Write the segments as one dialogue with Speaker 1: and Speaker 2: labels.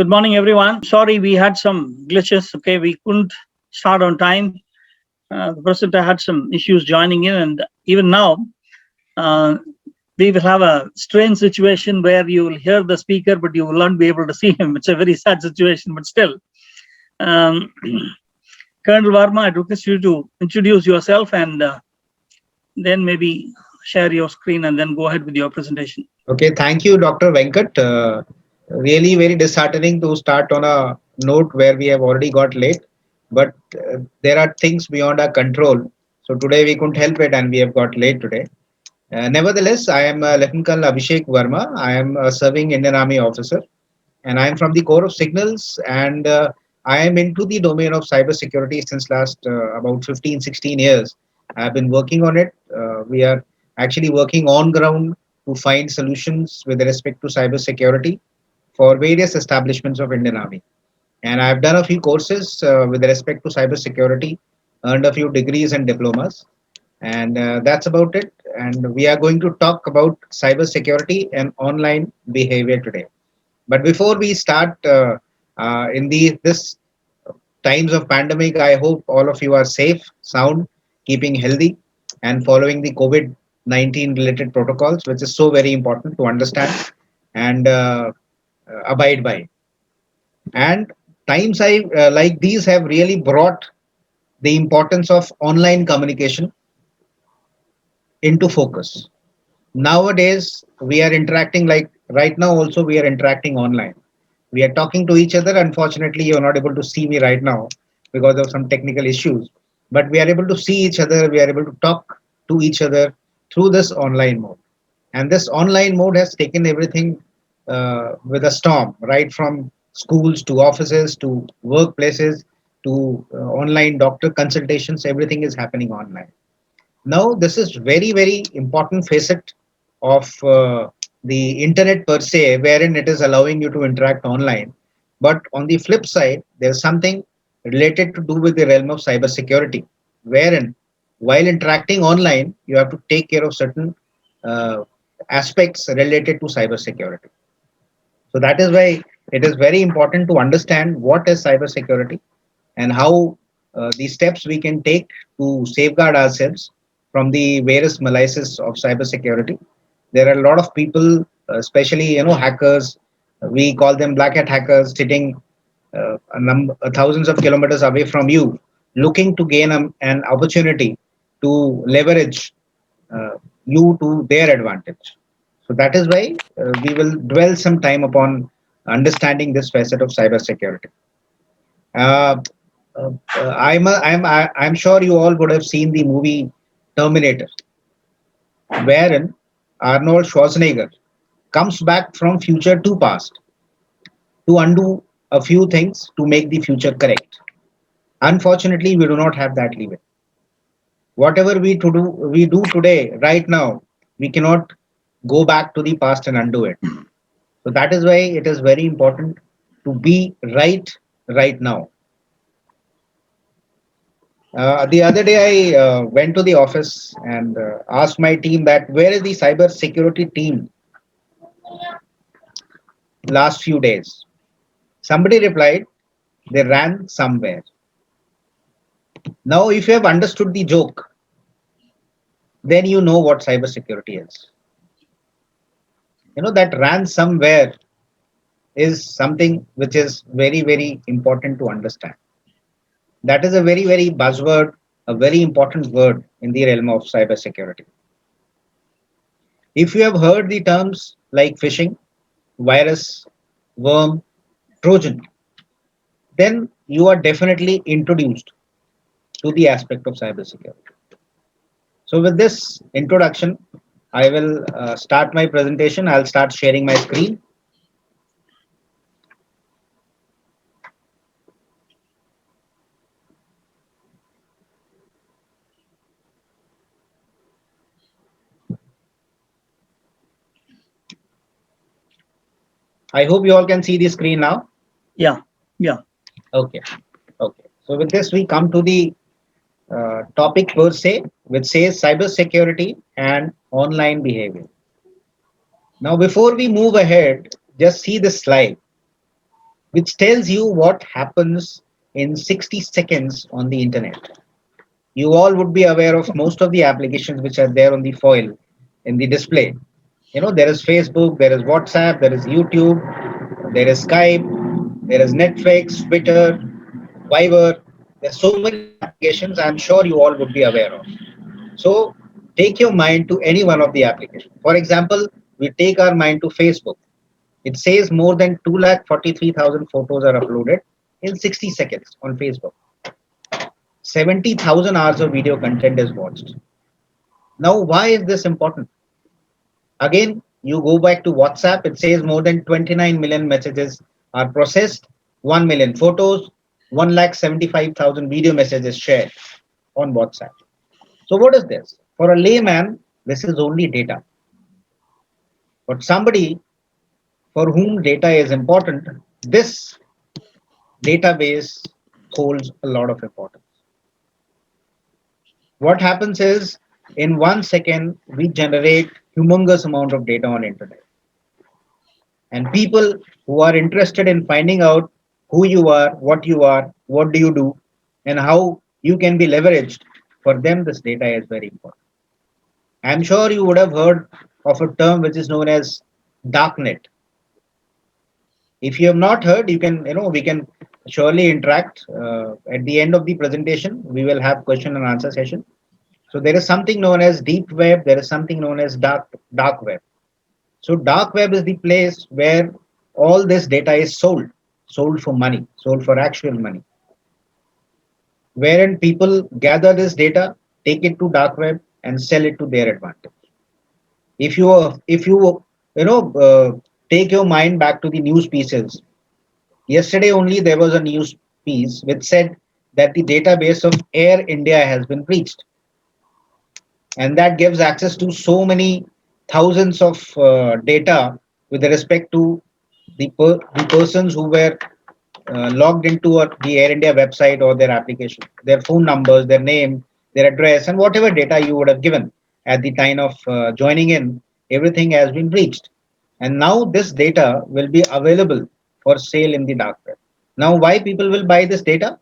Speaker 1: Good morning, everyone. Sorry, we had some glitches. Okay, we couldn't start on time. The presenter had some issues joining in, and even now, uh, we will have a strange situation where you will hear the speaker, but you will not be able to see him. It's a very sad situation, but still. Um, Colonel Varma, I request you to introduce yourself and then maybe share your screen and then go ahead with your presentation.
Speaker 2: Okay, thank you, Dr. Venkat. Really very disheartening to start on a note where we have already got late, but there are things beyond our control. So today we couldn't help it and we have got late today. Nevertheless, I am Lieutenant Colonel Abhishek Verma. I am a serving Indian Army officer and I am from the Corps of Signals, and I am into the domain of cybersecurity since last about 15, 16 years. I have been working on it. We are actually working on ground to find solutions with respect to cybersecurity for various establishments of Indian Army. And I've done a few courses with respect to cybersecurity, earned a few degrees and diplomas, and that's about it. And we are going to talk about cybersecurity and online behavior today. But before we start, in the this times of pandemic, I hope all of you are safe, sound, keeping healthy, and following the COVID-19 related protocols, which is so very important to understand and abide by. And times like these have really brought the importance of online communication into focus. Nowadays, we are interacting like right now. Also, we are interacting online. We are talking to each other. Unfortunately, you're not able to see me right now because of some technical issues. But we are able to see each other. We are able to talk to each other through this online mode. And this online mode has taken everything with a storm, right from schools to offices to workplaces to online doctor consultations. Everything is happening online. Now, this is very, very important facet of the internet per se, wherein it is allowing you to interact online. But on the flip side, there's something related to do with the realm of cybersecurity, wherein while interacting online, you have to take care of certain uh, aspects related to cybersecurity. So that is why it is very important to understand what is cybersecurity and how the steps we can take to safeguard ourselves from the various malices of cybersecurity. There are a lot of people, especially hackers. We call them black hat hackers, sitting thousands of kilometers away from you, looking to gain an opportunity to leverage you to their advantage. So that is why we will dwell some time upon understanding this facet of cybersecurity. Uh, I'm sure you all would have seen the movie Terminator, wherein Arnold Schwarzenegger comes back from future to past to undo a few things to make the future correct. Unfortunately, we do not have that leeway. Whatever we do today, right now, we cannot go back to the past and undo it. So that is why it is very important to be right now. The other day, I went to the office and asked my team that where is the cyber security team last few days. Somebody replied, they ran somewhere. Now, if you have understood the joke, then you know what cyber security is. You know that ran somewhere is something which is very, very important to understand. That is a very, very buzzword, a very important word in the realm of cyber security. If you have heard the terms like phishing, virus, worm, Trojan, then you are definitely introduced to the aspect of cybersecurity. So, with this introduction, I will start my presentation. I'll start sharing my screen. I hope you all can see the screen now.
Speaker 1: Yeah, yeah.
Speaker 2: Okay. Okay. So, with this, we come to the topic per se, which says cybersecurity and online behavior. Now, before we move ahead, just see this slide. which tells you what happens in 60 seconds on the internet. You all would be aware of most of the applications which are there on the foil in the display. You know, there is Facebook, there is WhatsApp, there is YouTube, there is Skype, there is Netflix, Twitter, Viber. There's so many applications I'm sure you all would be aware of. So take your mind to any one of the applications. For example, we take our mind to Facebook. It says more than 2,43,000 photos are uploaded in 60 seconds on Facebook. 70,000 hours of video content is watched. Now, why is this important? Again, you go back to WhatsApp, it says more than 29 million messages are processed, 1 million photos, 1,75,000 video messages shared on WhatsApp. So, what is this? For a layman, this is only data. But somebody for whom data is important, this database holds a lot of importance. What happens is in 1 second we generate humongous amount of data on internet, and people who are interested in finding out who you are, what do you do, and how you can be leveraged, for them this data is very important. I'm sure you would have heard of a term which is known as darknet. If you have not heard, you can, we can surely interact. At the end of the presentation we will have question and answer session. So there is something known as deep web, there is something known as dark web. So dark web is the place where all this data is sold for money, sold for actual money, wherein people gather this data, take it to dark web and sell it to their advantage. If you take your mind back to the news pieces, yesterday only there was a news piece which said that the database of Air India has been breached, and that gives access to so many thousands of data with respect to the persons who were logged into the Air India website or their application, their phone numbers, their name, their address, and whatever data you would have given at the time of joining in, everything has been breached. And now this data will be available for sale in the dark web. Now, why people will buy this data?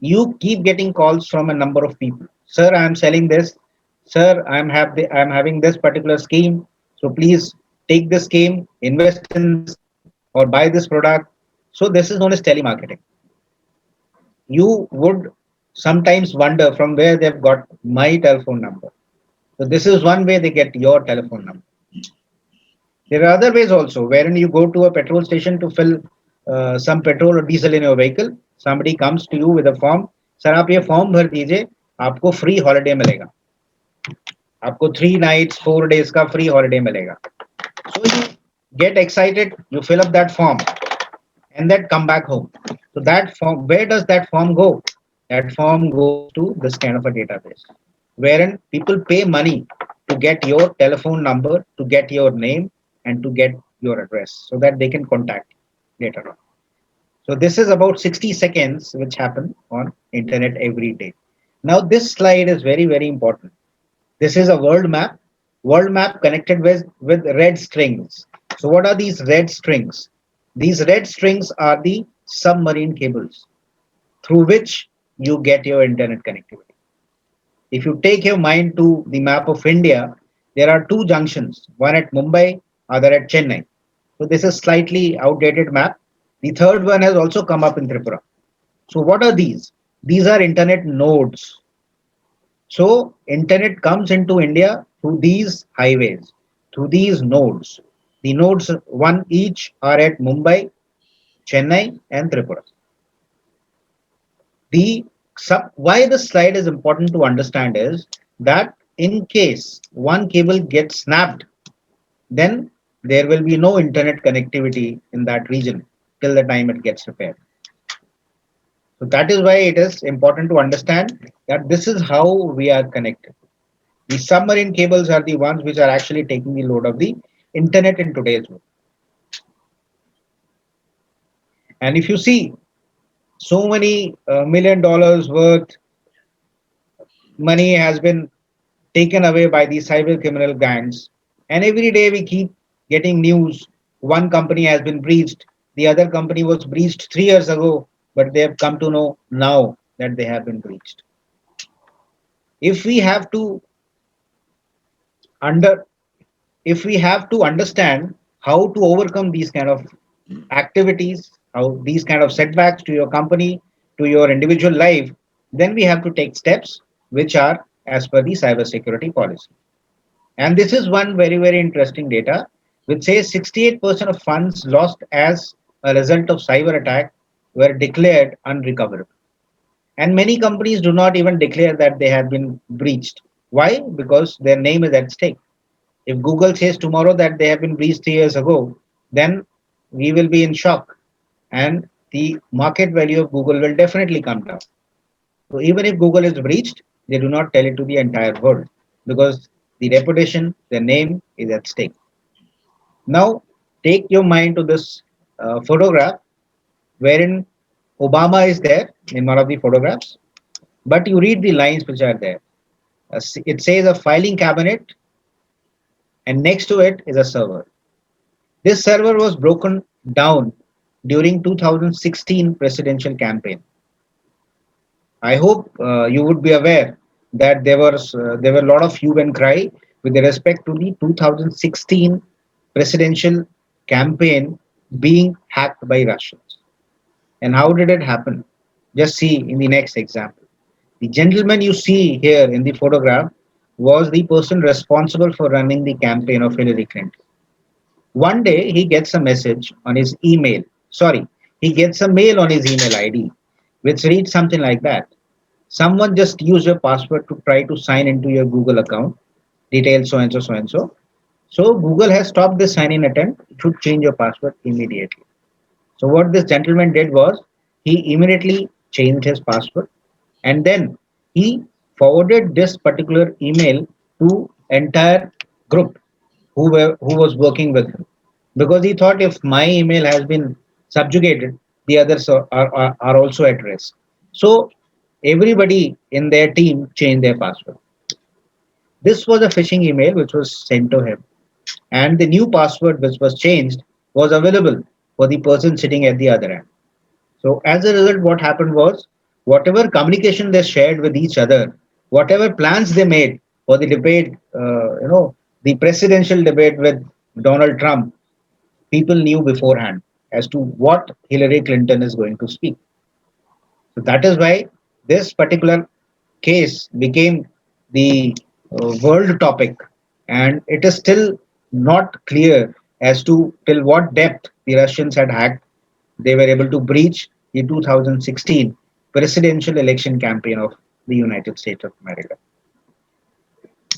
Speaker 2: You keep getting calls from a number of people. Sir, I am selling this. Sir, I'm having this particular scheme. So please take this scheme, invest in this scheme, or buy this product. So this is known as telemarketing. You would sometimes wonder from where they've got my telephone number. So this is one way they get your telephone number. There are other ways also, wherein you go to a petrol station to fill some petrol or diesel in your vehicle. Somebody comes to you with a form. Sir आप ये form भर दीजिए, आपको free holiday मिलेगा, आपको 3 nights 4 days का free holiday मिलेगा. So you get excited, you fill up that form, and then come back home. So that form, where does that form go? That form goes to this kind of a database, wherein people pay money to get your telephone number, to get your name, and to get your address so that they can contact you later on. So this is about 60 seconds which happen on internet every day. Now this slide is very, very important. This is a world map connected with red strings. So what are these red strings? These red strings are the submarine cables through which you get your internet connectivity. If you take your mind to the map of India, there are two junctions, one at Mumbai, other at Chennai. So this is slightly outdated map. The third one has also come up in Tripura. So what are these? These are internet nodes. So internet comes into India through these highways, through these nodes. The nodes, one each, are at Mumbai, Chennai, and Tripura. The why this slide is important to understand is that in case one cable gets snapped, then there will be no internet connectivity in that region till the time it gets repaired. So that is why it is important to understand that this is how we are connected. The submarine cables are the ones which are actually taking the load of the internet in today's world. And if you see so many $1 million worth money has been taken away by these cyber criminal gangs, and every day we keep getting news, one company has been breached, The other company was breached 3 years ago, but they have come to know now that they have been breached. If we have to under if we have to understand how to overcome these kind of activities, how these kind of setbacks to your company, to your individual life, then we have to take steps which are as per the cybersecurity policy. And this is one very, very interesting data which says 68% of funds lost as a result of cyber attack were declared unrecoverable. And many companies do not even declare that they have been breached. Why? Because their name is at stake. If Google says tomorrow that they have been breached 3 years ago, then we will be in shock and the market value of Google will definitely come down. So even if Google is breached, they do not tell it to the entire world because the reputation, the name is at stake. Now, take your mind to this photograph wherein Obama is there in one of the photographs, but you read the lines which are there. It says a filing cabinet, and next to it is a server. This server was broken down during 2016 presidential campaign. I hope you would be aware that there were a lot of hue and cry with respect to the 2016 presidential campaign being hacked by Russians. And how did it happen? Just see in the next example. The gentleman you see here in the photograph was the person responsible for running the campaign of Hillary Clinton. One day he gets a message on his email. Sorry, he gets a mail on his email ID, which reads something like that. Someone just used your password to try to sign into your Google account. Details so and so, so and so. So Google has stopped this sign in attempt. You should change your password immediately. So what this gentleman did was he immediately changed his password and then he forwarded this particular email to entire group who was working with him because he thought if my email has been subjugated, the others are also at risk. So everybody in their team changed their password. This was a phishing email which was sent to him, and the new password which was changed was available for the person sitting at the other end. So as a result, what happened was whatever communication they shared with each other, whatever plans they made for the debate, the presidential debate with Donald Trump, people knew beforehand as to what Hillary Clinton is going to speak. So that is why this particular case became the world topic, and it is still not clear as to till what depth the Russians had hacked. They were able to breach the 2016 presidential election campaign of the United States of America.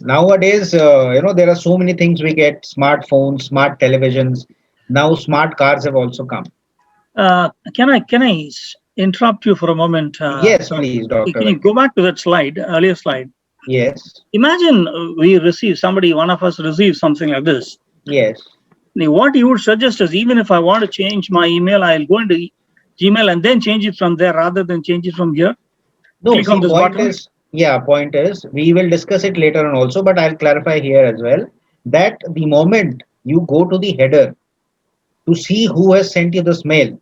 Speaker 2: Nowadays, there are so many things we get: smartphones, smart televisions. Now, smart cars have also come.
Speaker 1: Can I interrupt you for a moment?
Speaker 2: Yes, please, Doctor
Speaker 1: Can you
Speaker 2: Venkat.
Speaker 1: go back to that slide, earlier slide?
Speaker 2: Yes,
Speaker 1: Imagine we receive somebody, one of us receives something like this.
Speaker 2: yes.
Speaker 1: Now, what you would suggest is even if I want to change my email, I'll go into Gmail and then change it from there rather than change it from here.
Speaker 2: No,
Speaker 1: Click on
Speaker 2: see,
Speaker 1: this
Speaker 2: point
Speaker 1: button.
Speaker 2: is, yeah, point is, we will discuss it later on also, but I'll clarify here as well that the moment you go to the header to see who has sent you this mail,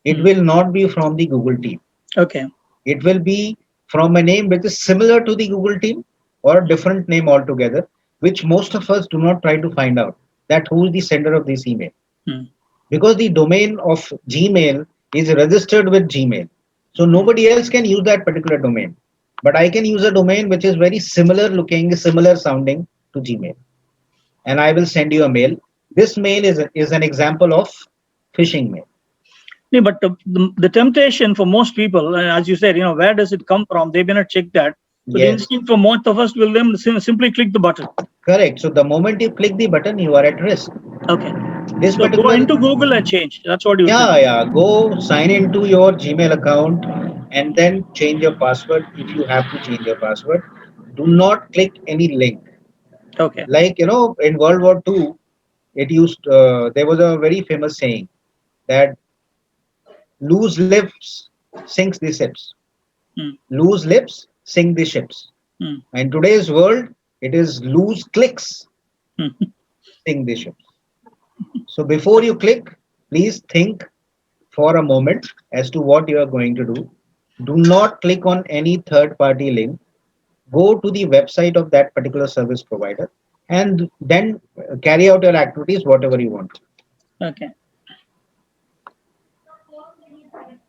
Speaker 2: it
Speaker 1: Hmm.
Speaker 2: will not be from the Google team.
Speaker 1: Okay.
Speaker 2: It will be from a name which is similar to the Google team or a different name altogether, which most of us do not try to find out that who is the sender of this email.
Speaker 1: Hmm.
Speaker 2: Because the domain of Gmail is registered with Gmail. So
Speaker 1: Hmm.
Speaker 2: nobody else can use that particular domain. But I can use a domain which is very similar looking, similar sounding to Gmail. And I will send you a mail. This mail is an example of phishing mail.
Speaker 1: Yeah, but the temptation for most people, as you said, where does it come from? They may not check that. So the
Speaker 2: Yes,
Speaker 1: instinct for most of us will then simply click the button.
Speaker 2: correct. So the moment you click the button, you are at risk.
Speaker 1: Okay.
Speaker 2: This
Speaker 1: So go
Speaker 2: particular,
Speaker 1: into Google and change. That's what you would
Speaker 2: yeah,
Speaker 1: suggest.
Speaker 2: yeah, go sign into your Gmail account and then change your password if you have to change your password. Do not click any link.
Speaker 1: Okay.
Speaker 2: Like, in World War II, there was a very famous saying that loose lips sinks the ships.
Speaker 1: Hmm.
Speaker 2: Loose lips sink the ships.
Speaker 1: Hmm.
Speaker 2: In today's world, it is loose clicks
Speaker 1: Hmm.
Speaker 2: sink the ships. So before you click, please think for a moment as to what you are going to do. Do not click on any third party link. Go to the website of that particular service provider and then carry out your activities, whatever you want.
Speaker 1: Okay.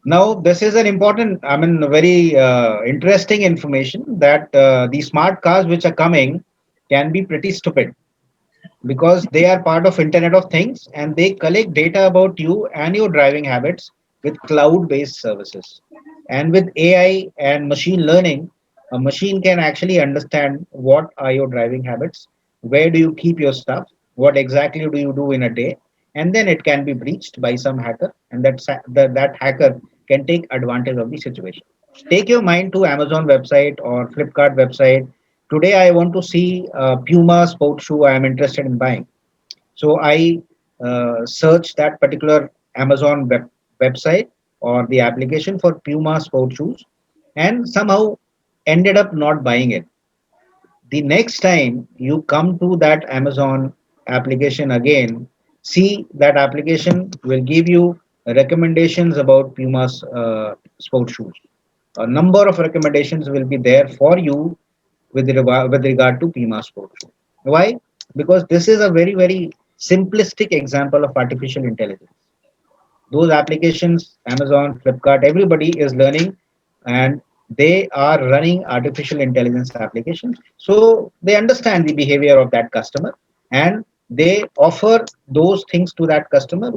Speaker 2: Now, this is an important, I mean, very interesting information that the smart cars which are coming can be pretty stupid because they are part of Internet of Things and they collect data about you and your driving habits with cloud-based services. And with AI and machine learning, a machine can actually understand what are your driving habits, where do you keep your stuff, what exactly do you do in a day, and then it can be breached by some hacker, and that hacker can take advantage of the situation. Take your mind to Amazon website or Flipkart website. Today I want to see a Puma sport shoe I am interested in buying. So I search that particular Amazon website or the application for Puma sport shoes and somehow ended up not buying it. The next time you come to that Amazon application again, see that application will give you recommendations about Puma's sport shoes. A number of recommendations will be there for you with regard to Pima Sport. Why? Because this is a very, very simplistic example of artificial intelligence. Those applications, Amazon, Flipkart, everybody is learning and they are running artificial intelligence applications. So they understand the behavior of that customer and they offer those things to that customer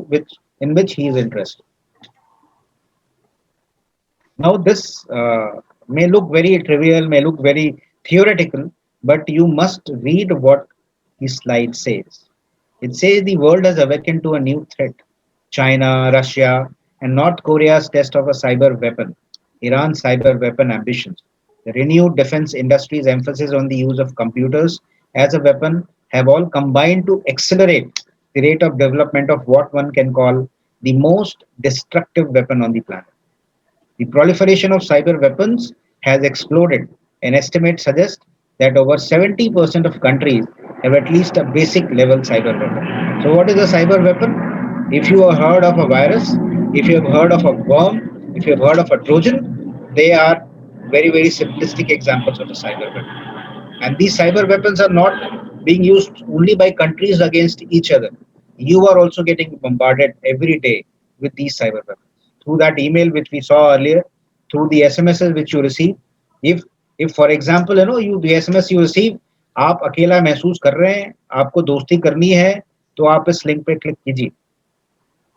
Speaker 2: in which he is interested. Now, this may look very trivial, may look very theoretical, but you must read what the slide says. It says the world has awakened to a new threat. China, Russia, and North Korea's test of a cyber weapon, Iran's cyber weapon ambitions, the renewed defense industry's emphasis on the use of computers as a weapon have all combined to accelerate the rate of development of what one can call the most destructive weapon on the planet. The proliferation of cyber weapons has exploded. An estimate suggests that over 70% of countries have at least a basic level cyber weapon. So, what is a cyber weapon? If you have heard of a virus, if you have heard of a worm, if you have heard of a Trojan, they are very, very simplistic examples of a cyber weapon. And these cyber weapons are not being used only by countries against each other. You are also getting bombarded every day with these cyber weapons. Through that email which we saw earlier, through the SMSs which you receive. If if for example, you the SMS you receive, आप अकेला महसूस कर रहे हैं, आपको दोस्ती करनी है, तो आप इस लिंक पे क्लिक कीजिए.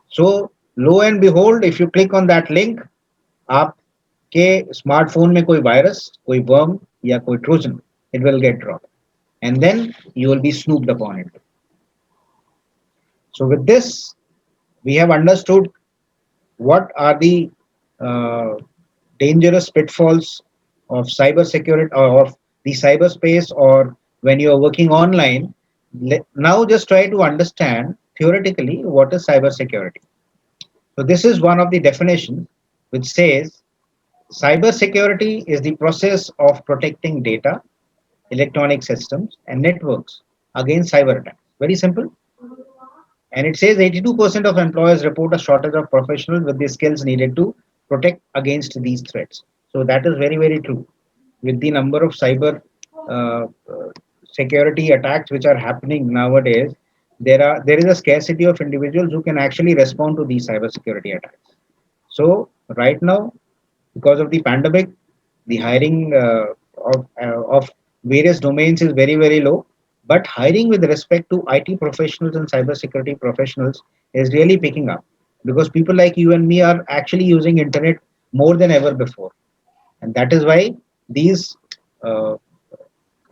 Speaker 2: So lo and behold, if you click on that link, आपके स्मार्टफोन में कोई वायरस, कोई वर्म या कोई Trojan, it will get dropped, and then you will be snooped upon it. So with this, we have understood what are the uh, dangerous pitfalls of cyber security or of the cyberspace or when you are working online. Now just try to understand theoretically what is cyber security. So this is one of the definitions which says cyber security is the process of protecting data, electronic systems and networks against cyber attacks. Very simple. And it says 82% of employers report a shortage of professionals with the skills needed to protect against these threats. So that is very, very true. With the number of cyber uh, uh, security attacks which are happening nowadays, there is a scarcity of individuals who can actually respond to these cyber security attacks. So right now, because of the pandemic, the hiring of various domains is very, very low. But hiring with respect to IT professionals and cybersecurity professionals is really picking up because people like you and me are actually using internet more than ever before, and that is why these uh,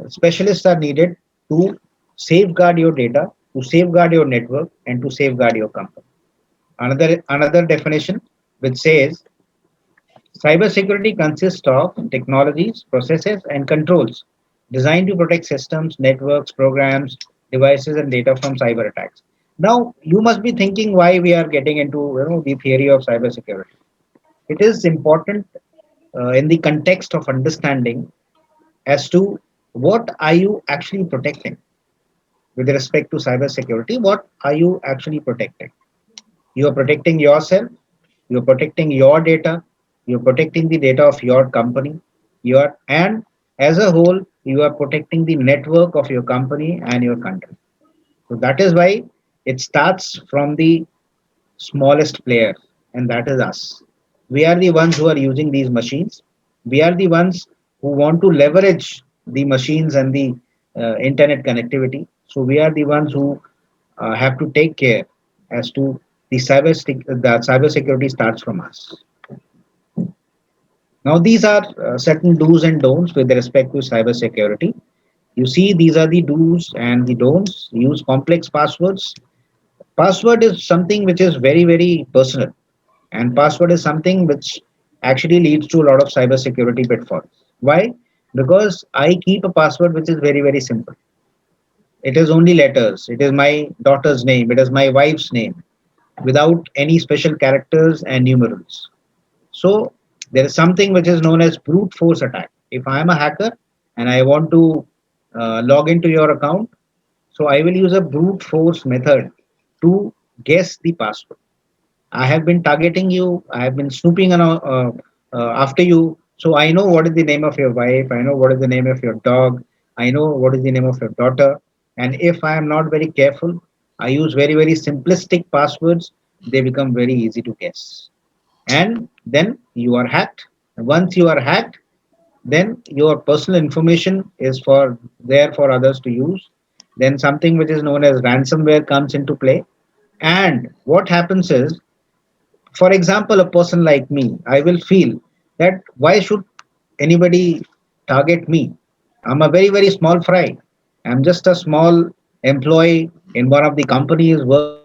Speaker 2: specialists are needed to safeguard your data, to safeguard your network, and to safeguard your company. Another definition which says cybersecurity consists of technologies, processes, and controls designed to protect systems, networks, programs, devices, and data from cyber attacks. Now, you must be thinking why we are getting into the theory of cybersecurity. It is important in the context of understanding as to what are you actually protecting with respect to cybersecurity. What are you actually protecting? You are protecting yourself, you're protecting your data, you're protecting the data of your company, and as a whole, you are protecting the network of your company and your country. So that is why it starts from the smallest player, and that is us. We are the ones who are using these machines. We are the ones who want to leverage the machines and the internet connectivity. So we are the ones who have to take care as to the cyber security starts from us. Now these are certain do's and don'ts with respect to cyber security. You see, these are the do's and the don'ts. Use complex passwords. Password is something which is very, very personal, and password is something which actually leads to a lot of cybersecurity pitfalls. Why? Because I keep a password which is very, very simple. It is only letters. It is my daughter's name. It is my wife's name without any special characters and numerals. So there is something which is known as brute force attack. If I am a hacker and I want to log into your account, so I will use a brute force method to guess the password. I have been targeting you. I have been snooping after you. So I know what is the name of your wife. I know what is the name of your dog. I know what is the name of your daughter. And if I am not very careful, I use very, very simplistic passwords. They become very easy to guess. And then you are hacked. Once you are hacked, then your personal information is for there for others to use. Then something which is known as ransomware comes into play. And what happens is, for example, a person like me, I will feel that why should anybody target me? I'm a very, very small fry. I'm just a small employee in one of the companies working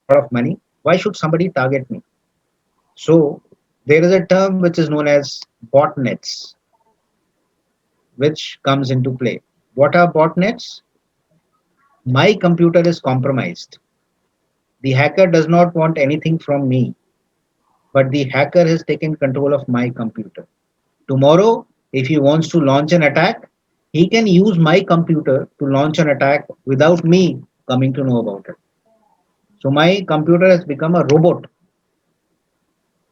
Speaker 2: for a lot of money. Why should somebody target me? So there is a term which is known as botnets, which comes into play. What are botnets? My computer is compromised. The hacker does not want anything from me, but the hacker has taken control of my computer. Tomorrow, if he wants to launch an attack, he can use my computer to launch an attack without me coming to know about it. So my computer has become a robot.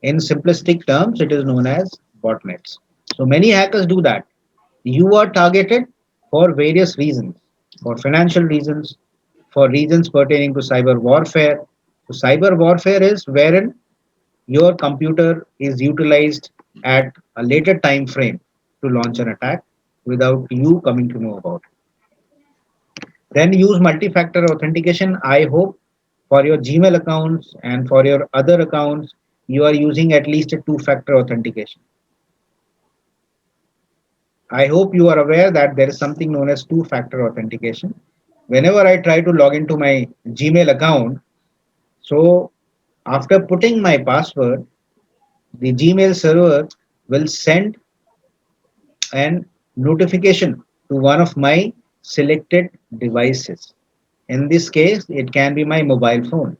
Speaker 2: In simplistic terms, it is known as botnets. So many hackers do that. You are targeted for various reasons, for financial reasons, for reasons pertaining to cyber warfare. So cyber warfare is wherein your computer is utilized at a later time frame to launch an attack without you coming to know about it. Then use multi-factor authentication. I hope for your Gmail accounts and for your other accounts, you are using at least a two-factor authentication. I hope you are aware that there is something known as two-factor authentication. Whenever I try to log into my Gmail account, so after putting my password, the Gmail server will send an notification to one of my selected devices. In this case, it can be my mobile phone.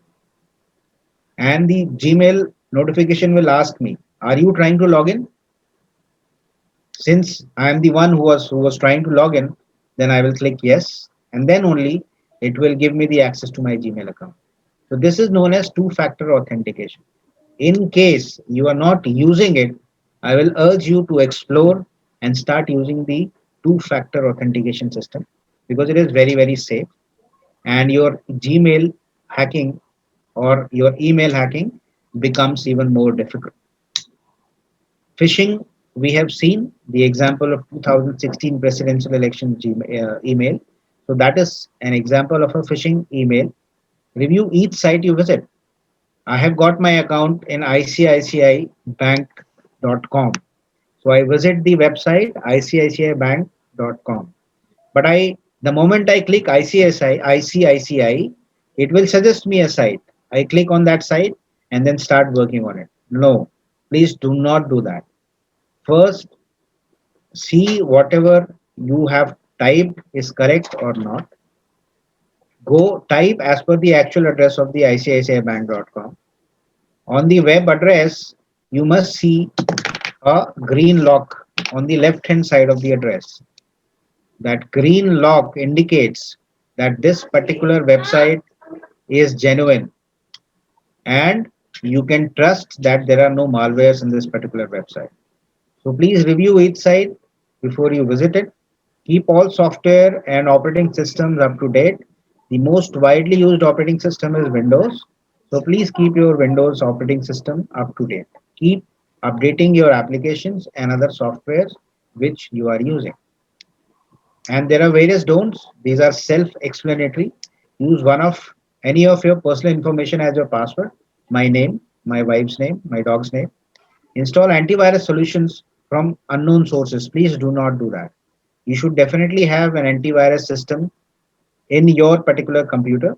Speaker 2: And the Gmail notification will ask me, are you trying to log in? Since I am the one who was trying to log in, then I will click yes, and then only it will give me the access to my Gmail account. So this is known as two-factor authentication. In case you are not using it, I will urge you to explore and start using the two-factor authentication system because it is very, very safe, and your Gmail hacking or your email hacking becomes even more difficult. Phishing, we have seen the example of 2016 presidential election email. So that is an example of a phishing email. Review each site you visit. I have got my account in ICICIbank.com. So I visit the website ICICIbank.com. But the moment I click ICICI, it will suggest me a site. I click on that site and then start working on it. No, please do not do that. First, see whatever you have typed is correct or not. Go type as per the actual address of the ICICIbank.com. On the web address, you must see a green lock on the left hand side of the address. That green lock indicates that this particular website is genuine. and you can trust that there are no malwares in this particular website. So please review each site before you visit it. Keep all software and operating systems up to date. The most widely used operating system is Windows. So please keep your Windows operating system up to date. Keep updating your applications and other softwares which you are using. And there are various don'ts. These are self-explanatory. Use one of any of your personal information as your password. My name, my wife's name, my dog's name. Install antivirus solutions from unknown sources. Please do not do that. You should definitely have an antivirus system in your particular computer,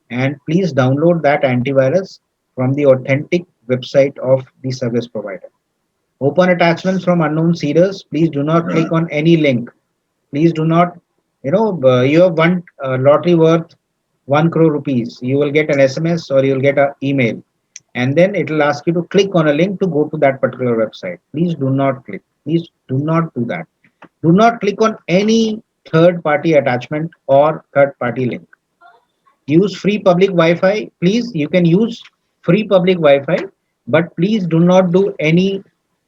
Speaker 2: and please download that antivirus from the authentic website of the service provider. Open attachments from unknown seeders. Please do not click on any link. Please do not, you have won lottery worth 1 crore rupees. You will get an SMS or you'll get an email, and then it will ask you to click on a link to go to that particular website. Please do not click. Please do not do that. Do not click on any third party attachment or third party link. Use free public Wi-Fi. Please, you can use free public Wi-Fi, but please do not do any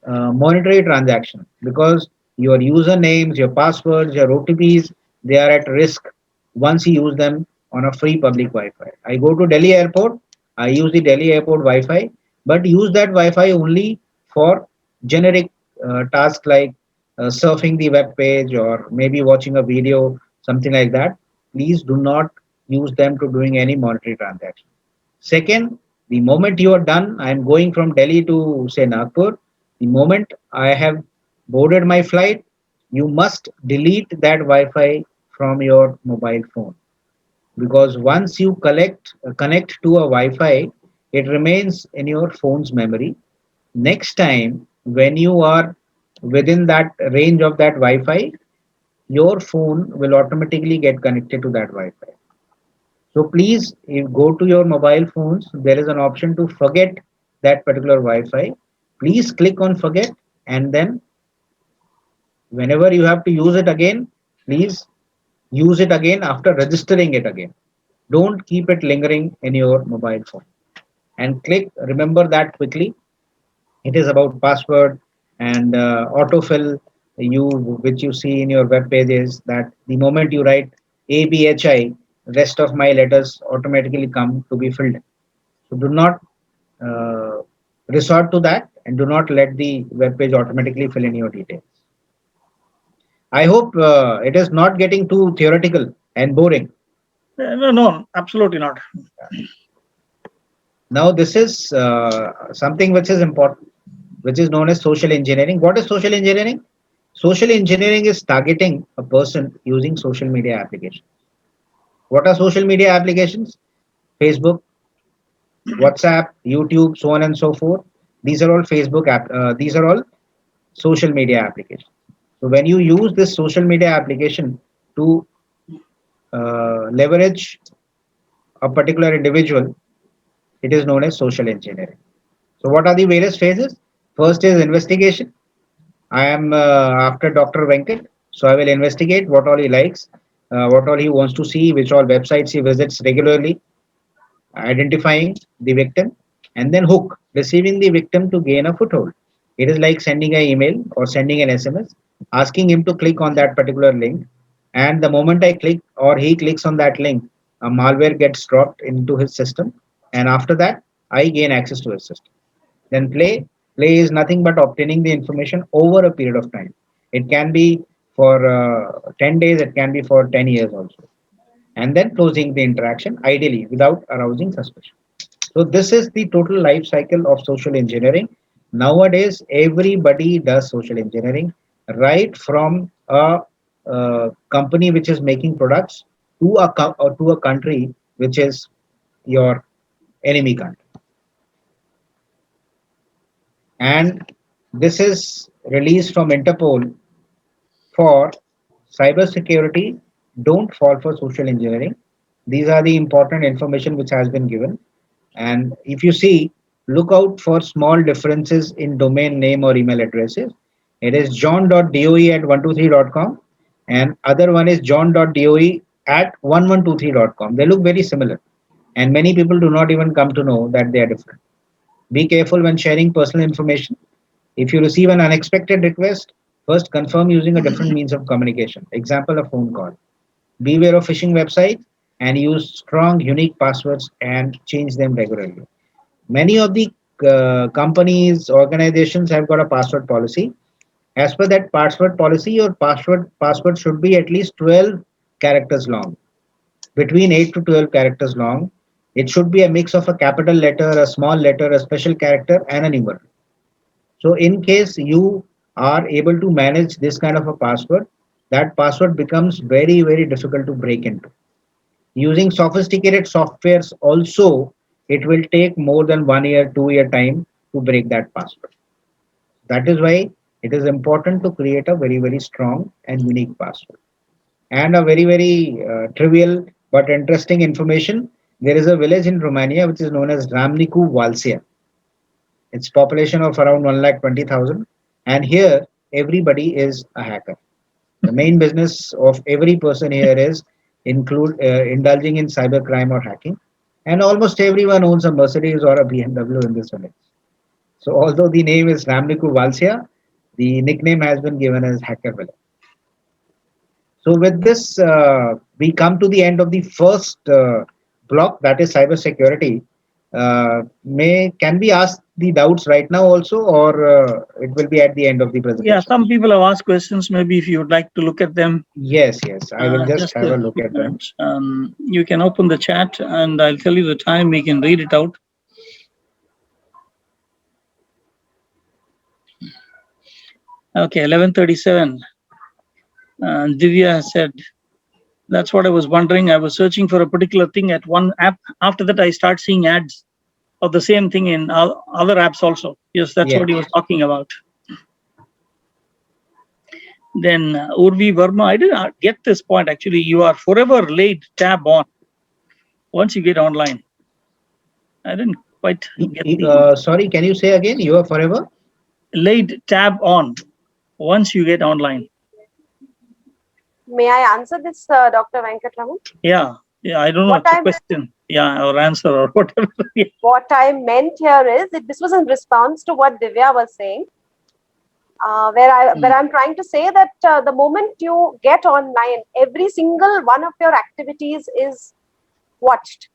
Speaker 2: monetary transaction, because your usernames, your passwords, your OTPs, they are at risk once you use them on a free public Wi-Fi. I go to Delhi airport, I use the Delhi airport Wi-Fi, but use that Wi-Fi only for generic tasks like surfing the web page or maybe watching a video, something like that. Please do not use them to doing any monetary transaction. Second, the moment you are done, I am going from Delhi to say Nagpur. The moment I have boarded my flight, you must delete that Wi-Fi from your mobile phone, because once you connect to a Wi-Fi, it remains in your phone's memory. Next time when you are within that range of that Wi-Fi, your phone will automatically get connected to that Wi-Fi. So please, if go to your mobile phones, there is an option to forget that particular Wi-Fi. Please click on forget, and then whenever you have to use it again, please use it again after registering it again. Don't keep it lingering in your mobile phone. And click remember that quickly. It is about password and autofill you which you see in your web pages, that the moment you write ABHI, rest of my letters automatically come to be filled. So do not uh, resort to that, and do not let the web page automatically fill in your details. I hope it is not getting too theoretical and boring.
Speaker 1: No, no, absolutely not.
Speaker 2: Now this is something which is important, which is known as social engineering. What is social engineering? Social engineering is targeting a person using social media applications. What are social media applications? Facebook, WhatsApp, YouTube, so on and so forth. These are all these are all social media applications. So when you use this social media application to leverage a particular individual, it is known as social engineering. So what are the various phases? First is investigation. I am after Dr. Venkat, so I will investigate what all he likes, what all he wants to see, which all websites he visits regularly, identifying the victim, and then hook, receiving the victim to gain a foothold. It is like sending an email or sending an SMS, asking him to click on that particular link. And the moment I click or he clicks on that link, a malware gets dropped into his system. And after that, I gain access to his system. Then play is nothing but obtaining the information over a period of time. It can be for 10 days, it can be for 10 years also, and then closing the interaction ideally without arousing suspicion. So this is the total life cycle of social engineering. Nowadays, everybody does social engineering, right from a company which is making products to or to a country which is your enemy country. And this is released from Interpol for cybersecurity. Don't fall for social engineering. These are the important information which has been given. And if you see, look out for small differences in domain name or email addresses. It is john.doe@123.com, and other one is john.doe@1123.com. They look very similar. and many people do not even come to know that they are different. Be careful when sharing personal information. If you receive an unexpected request, first confirm using a different means of communication. Example, a phone call. Beware of phishing websites and use strong, unique passwords and change them regularly. Many of the companies, organizations have got a password policy. As per that password policy, your password should be at least 12 characters long, between 8 to 12 characters long. It should be a mix of a capital letter, a small letter, a special character, and a numeral. So, in case you are able to manage this kind of a password, that password becomes very, very difficult to break into. Using sophisticated softwares also, it will take more than 1 year, 2 year time to break that password. That is why it is important to create a very, very strong and unique password. And a very, very trivial but interesting information. There is a village in Romania which is known as Ramnicu Valsia. Its population of around 1,20,000. And here, everybody is a hacker. The main business of every person here is include indulging in cybercrime or hacking. And almost everyone owns a Mercedes or a BMW in this village. So although the name is Ramniku Valsia, the nickname has been given as Hacker Village. So with this, we come to the end of the first block, that is cybersecurity. May can we ask the doubts right now also, or it will be at the end of the
Speaker 1: Yeah,
Speaker 2: presentation?
Speaker 1: some people have asked questions. Maybe if you would like to look at them,
Speaker 2: Yes, yes. I will just
Speaker 1: just
Speaker 2: have
Speaker 1: a
Speaker 2: a look at them.
Speaker 1: minute. You can open the chat, and I'll tell you the time. We can read it out. Okay, 11:37. Divya said, that's what I was wondering. I was searching for a particular thing at one app. After that, I start seeing ads of the same thing in other apps also. Yes, that's
Speaker 2: Yeah.
Speaker 1: what he was talking about. Then Urvi Verma, I didn't get this point actually. You are forever laid tab on once you get online. I didn't quite get the
Speaker 2: Sorry, can you say again? You are forever?
Speaker 1: laid tab on once you get online.
Speaker 3: May I answer this, Dr. Venkatraman?
Speaker 1: Yeah, I don't know.
Speaker 3: What
Speaker 1: It's a
Speaker 3: I
Speaker 1: question. Yeah, or answer or whatever.
Speaker 3: what I meant here is that this was in response to what Divya was saying, where I'm trying to say that the moment you get online, every single one of your activities is watched.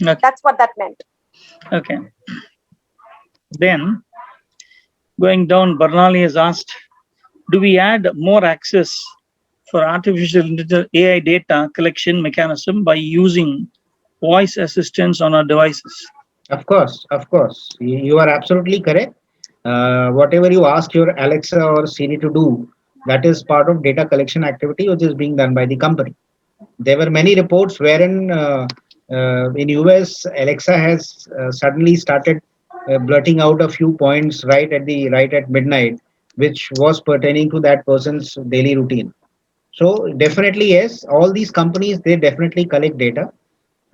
Speaker 1: Okay.
Speaker 3: That's what that meant.
Speaker 1: Okay. Then going down, Bernali has asked, do we add more access for artificial intelligence AI data collection mechanism by using voice assistants on our devices?
Speaker 2: Of course, of course. You are absolutely correct. Whatever you ask your Alexa or Siri to do, that is part of data collection activity which is being done by the company. There were many reports wherein in US Alexa has suddenly started blurting out a few points right at midnight, which was pertaining to that person's daily routine. So definitely yes, all these companies they definitely collect data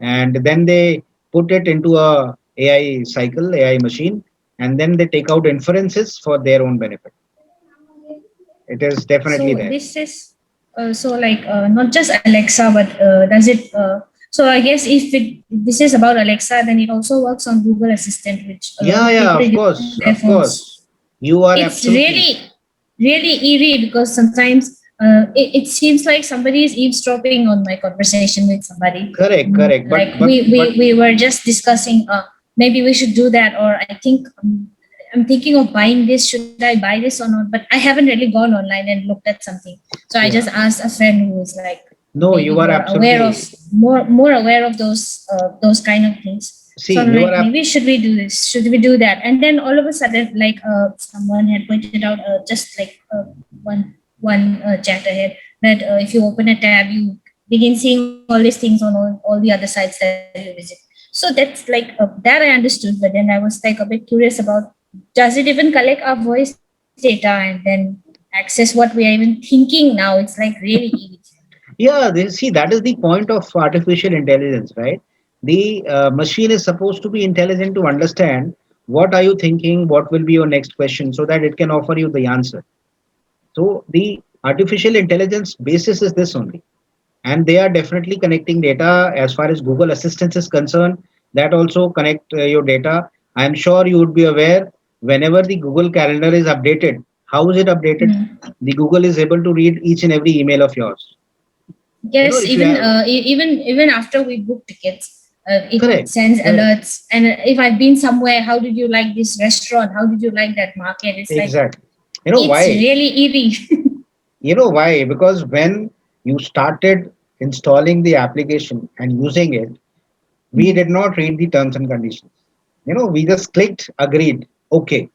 Speaker 2: and then they put it into a AI cycle, AI machine, and then they take out inferences for their own benefit. It is definitely
Speaker 4: So
Speaker 2: there.
Speaker 4: this is not just Alexa, but does it? So I guess if this is about Alexa, then it also works on Google Assistant, which
Speaker 2: Yeah,
Speaker 4: people
Speaker 2: of
Speaker 4: use
Speaker 2: course,
Speaker 4: on their
Speaker 2: of
Speaker 4: phones.
Speaker 2: course. You are
Speaker 4: It's
Speaker 2: absolutely
Speaker 4: really eerie because sometimes it seems like somebody is eavesdropping on my conversation with somebody.
Speaker 2: correct, correct.
Speaker 4: Like
Speaker 2: But
Speaker 4: we were just discussing, maybe we should do that, or I think I'm thinking of buying this. Should I buy this or not? But I haven't really gone online and looked at something. So I
Speaker 2: yeah,
Speaker 4: just asked a friend who is like
Speaker 2: no,
Speaker 4: maybe
Speaker 2: you are absolutely.
Speaker 4: more aware of those kind of things.
Speaker 2: See,
Speaker 4: So I'm
Speaker 2: you are
Speaker 4: like, maybe should we do this? Should we do that? And then all of a sudden, like someone had pointed out, just like one chat ahead, that if you open a tab, you begin seeing all these things on all the other sites that you visit. So that's like that I understood, but then I was like a bit curious about, does it even collect our voice data and then access what we are even thinking now? It's like really eerie.
Speaker 2: Yeah, see, that is the point of artificial intelligence, right? The machine is supposed to be intelligent to understand what are you thinking, what will be your next question, so that it can offer you the answer. So the artificial intelligence basis is this only. and they are definitely connecting data. As far as Google Assistant is concerned, that also connect your data. I'm sure you would be aware, whenever the Google Calendar is updated, how is it updated?
Speaker 4: Mm.
Speaker 2: The Google is able to read each and every email of yours.
Speaker 4: Yes,
Speaker 2: If you
Speaker 4: even
Speaker 2: have,
Speaker 4: even after we book tickets, it
Speaker 2: correct,
Speaker 4: sends
Speaker 2: correct,
Speaker 4: alerts. And if I've been somewhere, how did you like this restaurant? How did you like that market? It's like
Speaker 2: exactly.
Speaker 4: it's
Speaker 2: Why?
Speaker 4: really eerie.
Speaker 2: Why? Because when you started installing the application and using it, we did not read the terms and conditions. We just clicked, agreed, okay.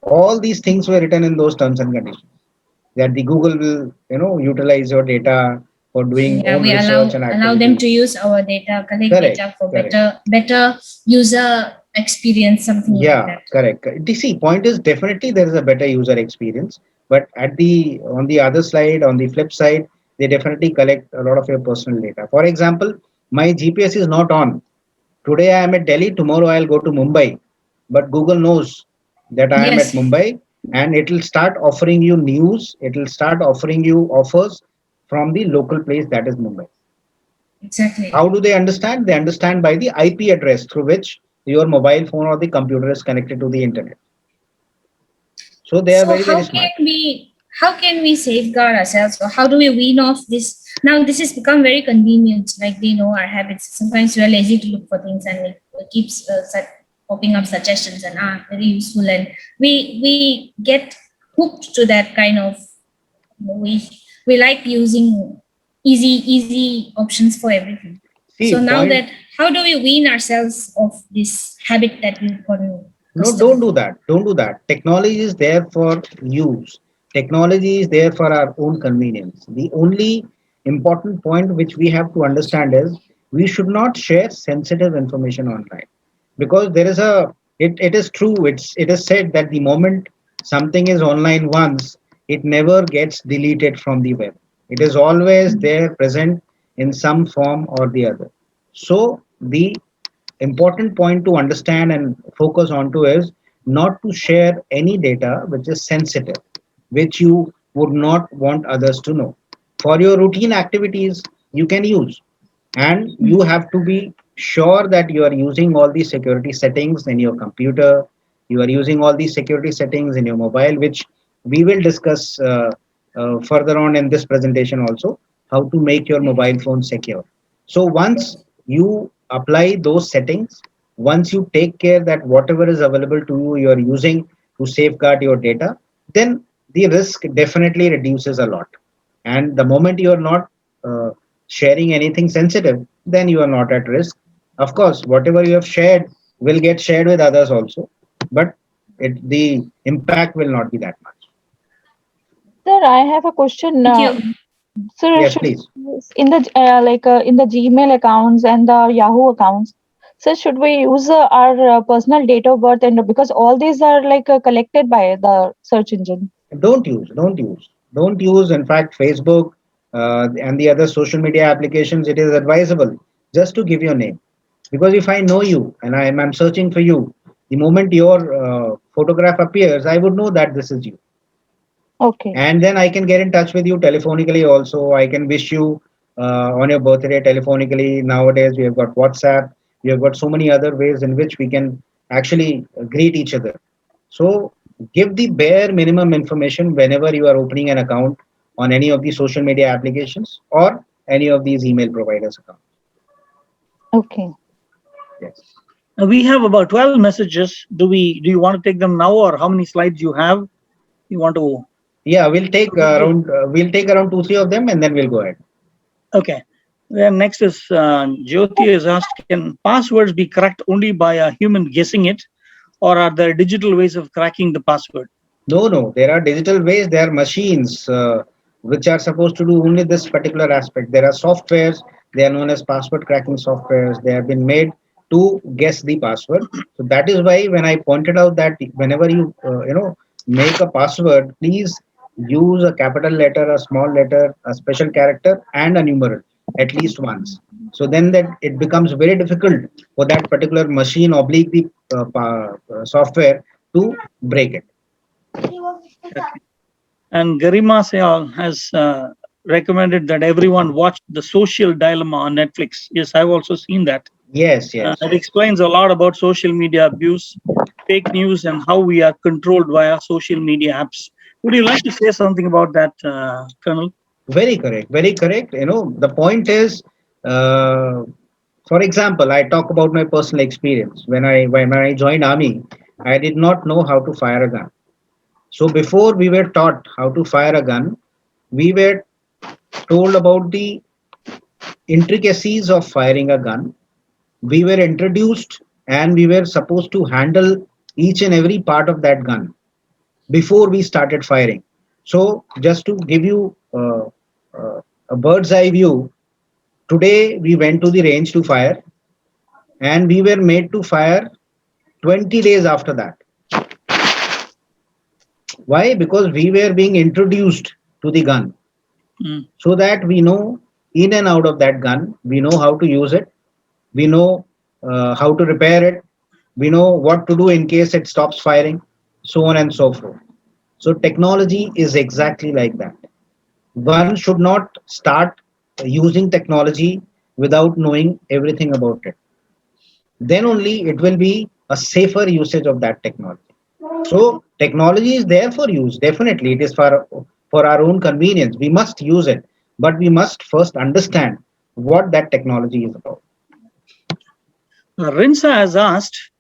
Speaker 2: All these things were written in those terms and conditions, that the Google will, utilize your data for doing
Speaker 4: Yeah,
Speaker 2: own
Speaker 4: we
Speaker 2: research and
Speaker 4: allow them
Speaker 2: activities.
Speaker 4: to use our data, collect
Speaker 2: Correct,
Speaker 4: data for
Speaker 2: correct.
Speaker 4: better user experience, something like
Speaker 2: Yeah,
Speaker 4: that.
Speaker 2: correct. See, point is definitely there is a better user experience, but on the other side, on the flip side, they definitely collect a lot of your personal data. For example, my GPS is not on. Today I am at Delhi, tomorrow I'll go to Mumbai. But Google knows that I am at
Speaker 4: Yes,
Speaker 2: Mumbai, and it will start offering you news, it will start offering you offers from the local place, that is Mumbai.
Speaker 4: exactly.
Speaker 2: How do they understand? They understand by the IP address through which your mobile phone or the computer is connected to the internet. So they are
Speaker 4: So
Speaker 2: very, very smart.
Speaker 4: how can we safeguard ourselves, or how do we wean off this? Now this has become very convenient. Like they know our habits. Sometimes we are lazy to look for things, and it keeps popping up suggestions and are very useful, and we get hooked to that kind of. We like using easy options for everything.
Speaker 2: See,
Speaker 4: So now
Speaker 2: point.
Speaker 4: that how do we wean ourselves of this habit that we've gotten
Speaker 2: No,
Speaker 4: accustomed
Speaker 2: don't do
Speaker 4: to?
Speaker 2: that. Don't do that. Technology is there for use. Technology is there for our own convenience. The only important point which we have to understand is we should not share sensitive information online, because there is it is true. It is said that the moment something is online once, it never gets deleted from the web. It is always there, present in some form or the other. So the important point to understand and focus on to is not to share any data which is sensitive, which you would not want others to know. For your routine activities, you can use, and you have to be sure that you are using all these security settings in your computer, you are using all these security settings in your mobile, which we will discuss further on in this presentation also, how to make your mobile phone secure. So once you apply those settings, once you take care that whatever is available to you, you are using to safeguard your data, then the risk definitely reduces a lot. And the moment you are not sharing anything sensitive, then you are not at risk. Of course, whatever you have shared will get shared with others also, but the impact will not be that much.
Speaker 5: Sir, I have a question.
Speaker 4: Thank you.
Speaker 5: Sir,
Speaker 2: Yes,
Speaker 5: should
Speaker 2: please.
Speaker 5: in the in the Gmail accounts and the Yahoo accounts, sir, should we use our personal date of birth, and because all these are collected by the search engine?
Speaker 2: Don't use. In fact, Facebook and the other social media applications, it is advisable just to give your name, because if I know you and I'm searching for you, the moment your photograph appears, I would know that this is you,
Speaker 5: Okay.
Speaker 2: and then I can get in touch with you telephonically also. I can wish you on your birthday telephonically. Nowadays we have got WhatsApp, we have got so many other ways in which we can actually greet each other. So give the bare minimum information whenever you are opening an account on any of the social media applications or any of these email providers account.
Speaker 5: Okay.
Speaker 2: Yes.
Speaker 1: We have about 12 messages. Do you want to take them now, or how many slides you have? You want to?
Speaker 2: Yeah, we'll take around 2 3 of them, and then we'll go ahead.
Speaker 1: Okay. Then next is Jyoti has asked, can passwords be cracked only by a human guessing it, or are there digital ways of cracking the password?
Speaker 2: No, no, there are digital ways. There are machines which are supposed to do only this particular aspect. There are softwares. They are known as password cracking softwares. They have been made to guess the password. So that is why when I pointed out that whenever you make a password, please use a capital letter, a small letter, a special character, and a numeral at least once. So then that it becomes very difficult for that particular machine oblique the software to break it.
Speaker 1: Okay. And Garima Sayal has recommended that everyone watch The Social Dilemma on Netflix. Yes, I've also seen that.
Speaker 2: Yes, yes.
Speaker 1: It explains a lot about social media abuse, fake news, and how we are controlled via social media apps. Would you like to say something about that, Colonel?
Speaker 2: Very correct. Very correct. The point is, for example, I talk about my personal experience. When I joined army, I did not know how to fire a gun. So before we were taught how to fire a gun, we were told about the intricacies of firing a gun. We were introduced and we were supposed to handle each and every part of that gun before we started firing. So, just to give you a bird's eye view, today we went to the range to fire and we were made to fire 20 days after that. Why? Because we were being introduced to the gun
Speaker 1: Mm.
Speaker 2: so that we know in and out of that gun, we know how to use it, we know how to repair it, we know what to do in case it stops firing, so on and so forth. So, technology is exactly like that. One should not start using technology without knowing everything about it. Then only it will be a safer usage of that technology. So technology is there for use. Definitely, it is for our own convenience. We must use it, but we must first understand what that technology is about.
Speaker 1: Rinsa has asked,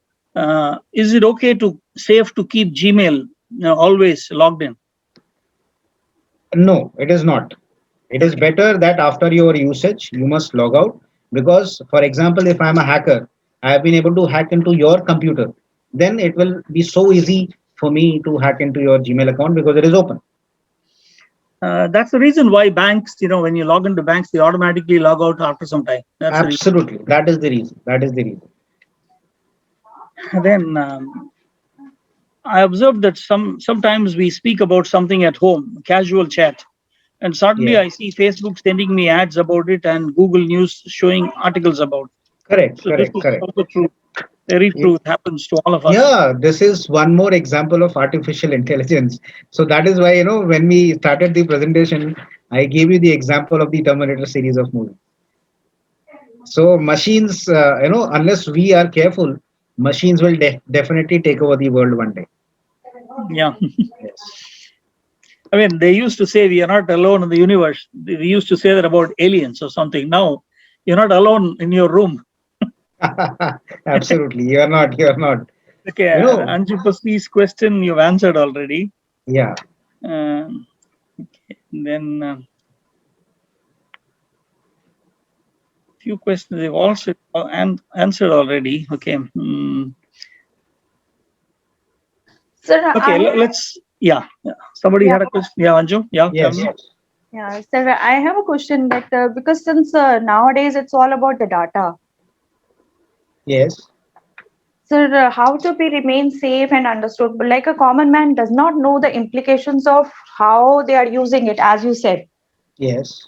Speaker 1: is it okay to safe to keep Gmail always logged in?
Speaker 2: No, it is not. It is better that after your usage, you must log out because, for example, if I'm a hacker, I have been able to hack into your computer, then it will be so easy for me to hack into your Gmail account because it is open.
Speaker 1: That's the reason why banks, when you log into banks, they automatically log out after some time. That's the reason.
Speaker 2: Absolutely. That is the reason. That is the reason.
Speaker 1: Then I observed that sometimes we speak about something at home, casual chat, and suddenly
Speaker 2: Yeah.
Speaker 1: I see Facebook sending me ads about it and Google News showing articles about it.
Speaker 2: Correct,
Speaker 1: So this
Speaker 2: correct,
Speaker 1: is
Speaker 2: correct.
Speaker 1: also true. Very true. It happens to all of us.
Speaker 2: Yeah, this is one more example of artificial intelligence. So that is why, when we started the presentation, I gave you the example of the Terminator series of movies. So machines, unless we are careful, machines will definitely take over the world one day.
Speaker 1: Yeah.
Speaker 2: Yes.
Speaker 1: I mean, they used to say we are not alone in the universe. We used to say that about aliens or something. Now, you're not alone in your room.
Speaker 2: Absolutely. You are not. You are not.
Speaker 1: Okay,
Speaker 2: You know,
Speaker 1: Anjupasi's question you've answered already.
Speaker 2: yeah.
Speaker 1: Okay, then few questions they've also answered already. Okay.
Speaker 6: Sir,
Speaker 1: Okay, let's. Yeah. Somebody
Speaker 6: Yeah.
Speaker 1: had a question. Yeah, Anju. Yeah, tell
Speaker 2: Yes.
Speaker 1: me.
Speaker 2: Yes.
Speaker 6: yeah, sir, I have a question that because since nowadays it's all about the data,
Speaker 2: Yes.
Speaker 6: sir, how to be remain safe and understood? But like a common man does not know the implications of how they are using it, as you said.
Speaker 2: Yes.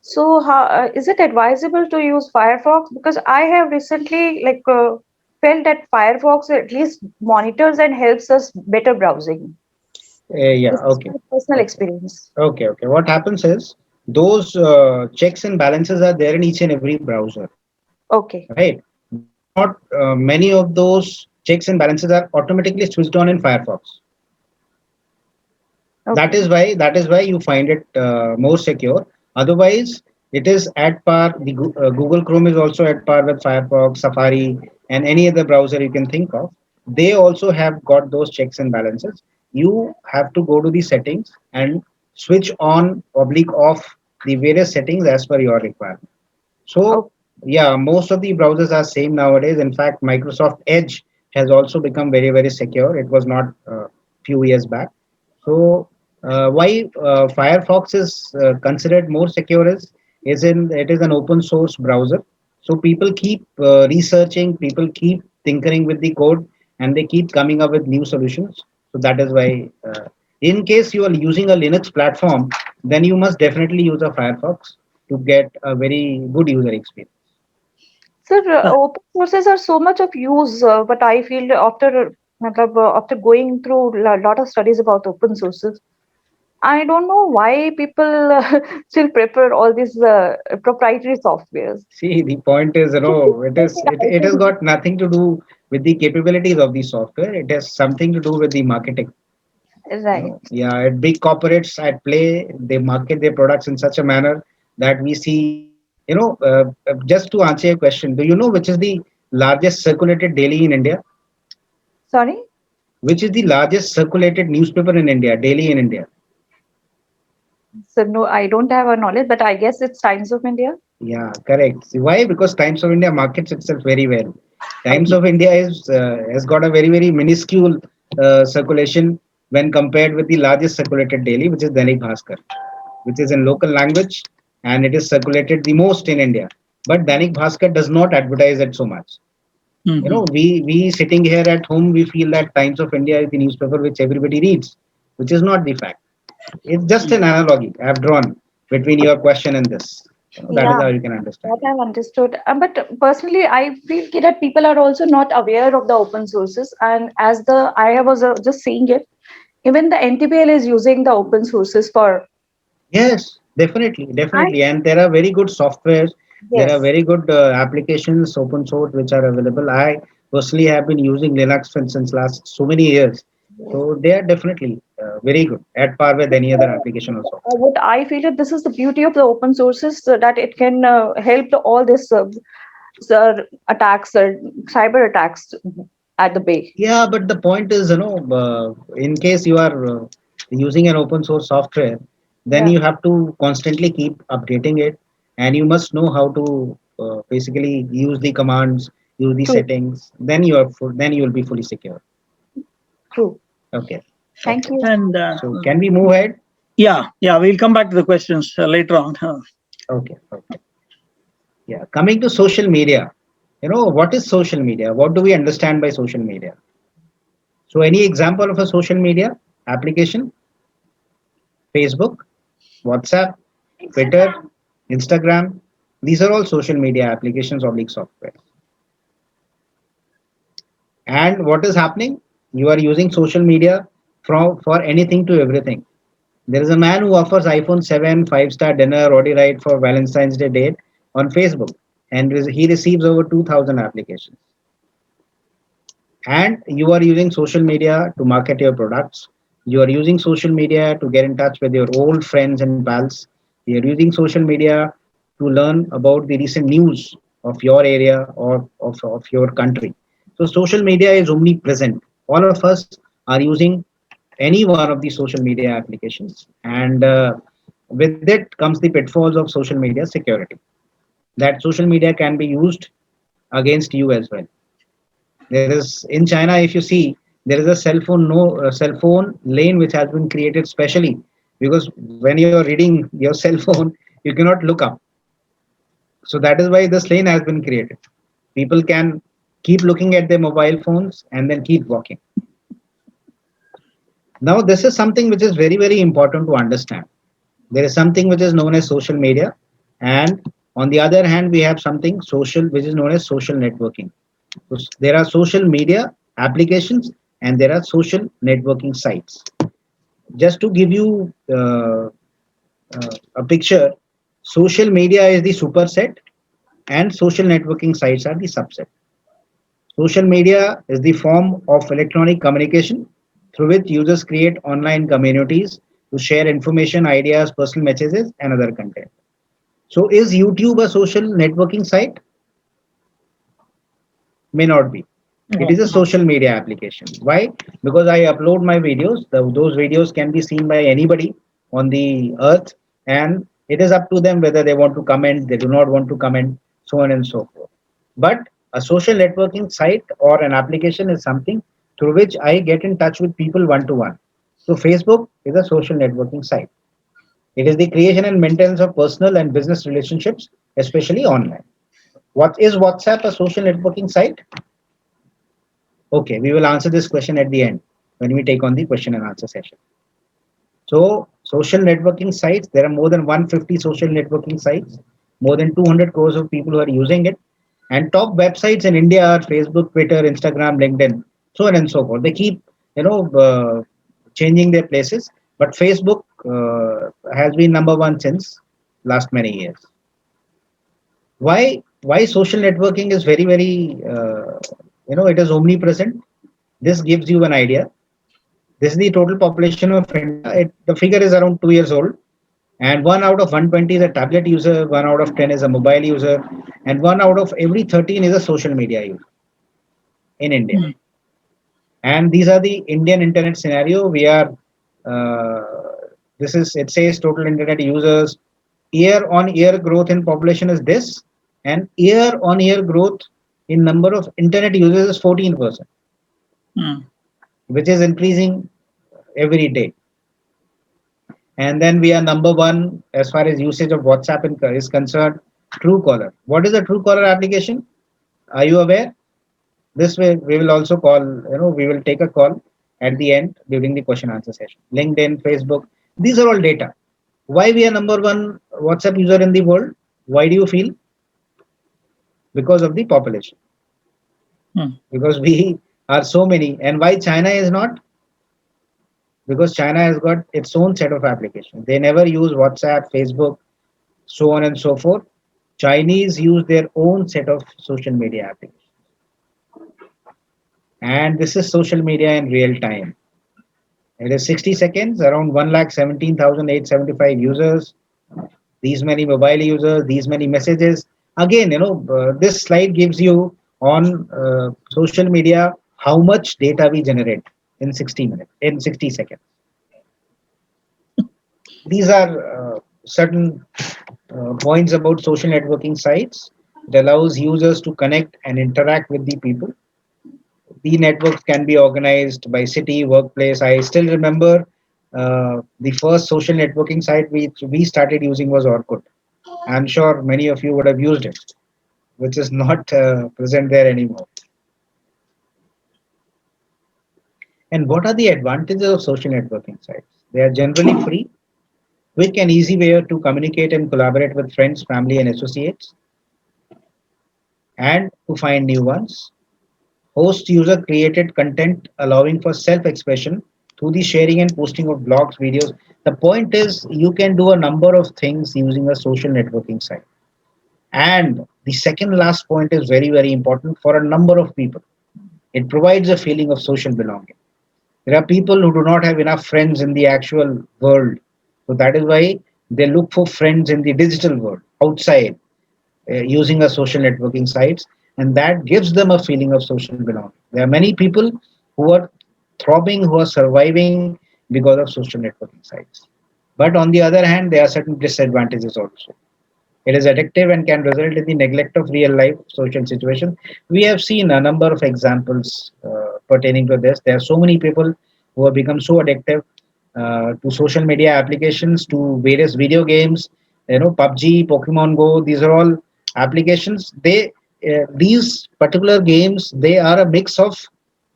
Speaker 6: So, how is it advisable to use Firefox? Because I have recently felt that Firefox at least monitors and helps us better browsing.
Speaker 2: Yeah.
Speaker 6: This is
Speaker 2: Okay.
Speaker 6: my personal
Speaker 2: Okay.
Speaker 6: experience.
Speaker 2: Okay. Okay. What happens is those checks and balances are there in each and every browser,
Speaker 6: Okay.
Speaker 2: right? Not many of those checks and balances are automatically switched on in Firefox. That
Speaker 6: Okay.
Speaker 2: is why you find it more secure. Otherwise, it is at par. The Google Chrome is also at par with Firefox, Safari, and any other browser you can think of. They also have got those checks and balances. You have to go to the settings and switch on oblique off the various settings as per your requirement.
Speaker 6: Okay.
Speaker 2: So yeah, most of the browsers are same nowadays. In fact, Microsoft Edge has also become very, very secure. It was not few years back. So why Firefox is considered more secure is in it is an open source browser. So people keep researching, people keep tinkering with the code, and they keep coming up with new solutions. So that is why, in case you are using a Linux platform, then you must definitely use a Firefox to get a very good user experience.
Speaker 6: Sir, open sources are so much of use, but I feel after after going through a lot of studies about open sources, I don't know why people still prefer all these proprietary softwares.
Speaker 2: See, the point is, it has got nothing to do with the capabilities of the software. It has something to do with the marketing.
Speaker 6: Right.
Speaker 2: Yeah, big corporates at play, they market their products in such a manner that we see, just to answer your question, do you know which is the largest circulated daily in India?
Speaker 6: Sorry.
Speaker 2: Which is the largest circulated newspaper in India, daily in India?
Speaker 6: So no, I don't have a knowledge, but I guess it's Times of India.
Speaker 2: Yeah, correct. See, why? Because Times of India markets itself very well. Times of India has got a very minuscule circulation when compared with the largest circulated daily, which is Dainik Bhaskar, which is in local language, and it is circulated the most in India. But Dainik Bhaskar does not advertise it so much.
Speaker 1: Mhm.
Speaker 2: We sitting here at home, we feel that Times of India is the newspaper which everybody reads, which is not the fact. It's just an analogy I've drawn between your question and this. That is
Speaker 6: Yeah,
Speaker 2: how you can understand.
Speaker 6: that I've understood. But personally, I feel that people are also not aware of the open sources. And as I was just saying it, even the NTPL is using the open sources for.
Speaker 2: Yes, definitely,
Speaker 6: And
Speaker 2: definitely. And there are very good softwares. There are
Speaker 6: yes,
Speaker 2: very good applications, open source, which are available. I personally have been using Linux since last so many years. So they are definitely very good, at par with any other application or software.
Speaker 6: what I feel that this is the beauty of the open sources, so that it can help all this attacks, cyber attacks at the bay.
Speaker 2: Yeah, but the point is, in case you are using an open source software, then
Speaker 6: Yeah,
Speaker 2: you have to constantly keep updating it, and you must know how to basically use the commands, use the
Speaker 6: true,
Speaker 2: settings. Then you will be fully secure.
Speaker 6: true.
Speaker 2: Okay,
Speaker 6: Thank
Speaker 2: okay.
Speaker 6: you.
Speaker 1: And
Speaker 2: So can we move ahead?
Speaker 1: yeah, we'll come back to the questions later on.
Speaker 2: Okay, okay. Yeah, coming to social media. What is social media? What do we understand by social media? So, any example of a social media application? Facebook, WhatsApp, Twitter, Instagram. These are all social media applications or software. And what is happening? You are using social media for anything to everything. There is a man who offers iPhone 7, 5-star dinner, Audi ride for Valentine's Day date on Facebook, and he receives over 2,000 applications. And you are using social media to market your products. You are using social media to get in touch with your old friends and pals. You are using social media to learn about the recent news of your area or of your country. So social media is omnipresent. All of us are using any one of these social media applications, and with it comes the pitfalls of social media security, that social media can be used against you as well. There is in China, if you see, there is a cell phone lane which has been created specially because when you're reading your cell phone, you cannot look up. So that is why this lane has been created. People can keep looking at their mobile phones and then keep walking. Now, this is something which is very important to understand. There is something which is known as social media, and on the other hand, we have something social which is known as social networking. So there are social media applications and there are social networking sites. Just to give you a picture, social media is the superset and social networking sites are the subset. Social media is the form of electronic communication through which users create online communities to share information, ideas, personal messages, and other content. So, is YouTube a social networking site? May not be. It is a social media application. Why? Because I upload my videos. Those videos can be seen by anybody on the earth, and it is up to them whether they want to comment, they do not want to comment, so on and so forth. But a social networking site or an application is something through which I get in touch with people one to one. So Facebook is a social networking site. It is the creation and maintenance of personal and business relationships, especially online. What is WhatsApp a social networking site? Okay, we will answer this question at the end when we take on the question and answer session. So, social networking sites, there are more than 150 social networking sites, more than 200 crores of people who are using it. And top websites in India are Facebook, Twitter, Instagram, LinkedIn, so on and so forth. They keep, changing their places. But Facebook has been number one since last many years. Why social networking is very very it is omnipresent. This gives you an idea. This is the total population of India. The figure is around 2 years old, and 1 out of 120 is a tablet user, 1 out of 10 is a mobile user, and 1 out of every 13 is a social media user in India.
Speaker 1: Hmm.
Speaker 2: And these are the Indian internet scenario. We are this is, it says total internet users. Year on year growth in population is this, and year on year growth in number of internet users is 14%,
Speaker 1: Hmm.
Speaker 2: which is increasing every day. And then we are number one as far as usage of WhatsApp is concerned. Truecaller. What is a Truecaller application? Are you aware? This way, we will also call, we will take a call at the end during the question answer session. LinkedIn, Facebook, these are all data. Why we are number one WhatsApp user in the world? Why do you feel? Because of the population.
Speaker 1: Hmm.
Speaker 2: Because we are so many. And why China is not? Because China has got its own set of applications. They never use WhatsApp, Facebook, so on and so forth. Chinese use their own set of social media applications. And this is social media in real time. It is 60 seconds, around 1,17,875 users, these many mobile users, these many messages. Again, this slide gives you on social media how much data we generate in 60 minutes, in 60 seconds. These are certain points about social networking sites. It allows users to connect and interact with the people. The networks can be organized by city, workplace. I still remember the first social networking site we started using was Orkut. I'm sure many of you would have used it, which is not present there anymore. And what are the advantages of social networking sites? They are generally free, quick and easy way to communicate and collaborate with friends, family, and associates, and to find new ones. Host user created content allowing for self-expression through the sharing and posting of blogs, videos. The point is you can do a number of things using a social networking site. And the second last point is very, very important for a number of people. It provides a feeling of social belonging. There are people who do not have enough friends in the actual world. So that is why they look for friends in the digital world outside using a social networking sites, and that gives them a feeling of social belonging. There are many people who are throbbing, who are surviving because of social networking sites. But on the other hand, there are certain disadvantages also. It is addictive and can result in the neglect of real life social situations. We have seen a number of examples pertaining to this. There are so many people who have become so addictive to social media applications, to various video games, PUBG, Pokemon Go. These are all applications. These particular games, they are a mix of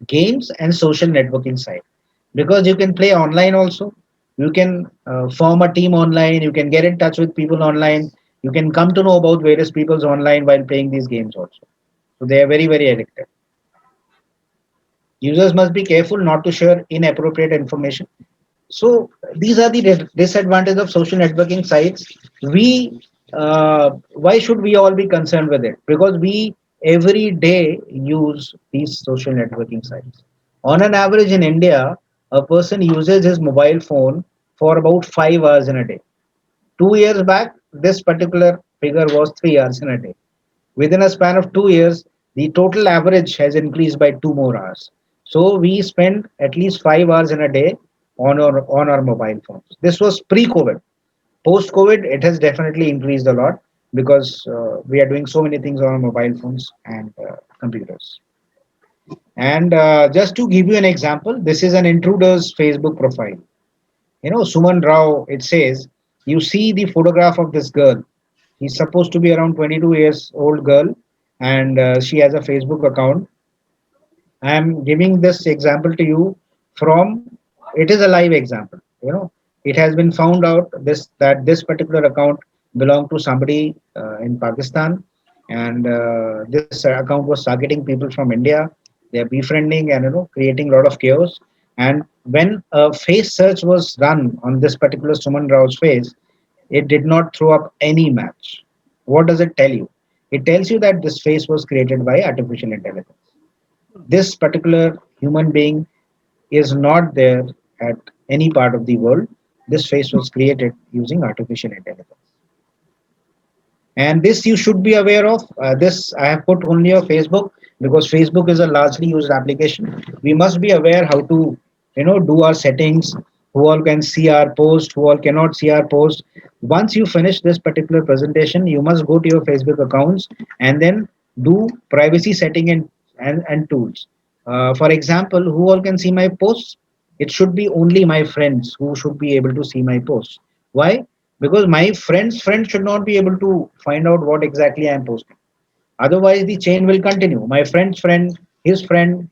Speaker 2: games and social networking site, because you can play online also. You can form a team online. You can get in touch with people online. You can come to know about various people's online while playing these games also. So they are very, very addictive. Users must be careful not to share inappropriate information. So these are the disadvantages of social networking sites. Why should we all be concerned with it? Because we every day use these social networking sites. On an average in India, a person uses his mobile phone for about 5 hours in a day. 2 years back, this particular figure was 3 hours in a day. Within a span of 2 years, the total average has increased by 2 more hours. So we spend at least 5 hours in a day on our mobile phones. This was pre-COVID. Post-COVID, it has definitely increased a lot because we are doing so many things on our mobile phones and computers. And just to give you an example, this is an intruder's Facebook profile. Suman Rao, it says, you see the photograph of this girl. He's supposed to be around 22 years old girl, and she has a Facebook account. I am giving this example to you from, it is a live example. It has been found out that this particular account belonged to somebody in Pakistan, and this account was targeting people from India. They are befriending and creating a lot of chaos. And when a face search was run on this particular Suman Rao's face, it did not throw up any match. What does it tell you? It tells you that this face was created by artificial intelligence. This particular human being is not there at any part of the world. This face was created using artificial intelligence. And this you should be aware of. This I have put only on Facebook because Facebook is a largely used application. We must be aware how to, do our settings, who all can see our post, who all cannot see our post. Once you finish this particular presentation, you must go to your Facebook accounts and then do privacy setting and tools. For example, who all can see my posts? It should be only my friends who should be able to see my posts. Why? Because my friend's friend should not be able to find out what exactly I am posting. Otherwise, the chain will continue. My friend's friend, his friend,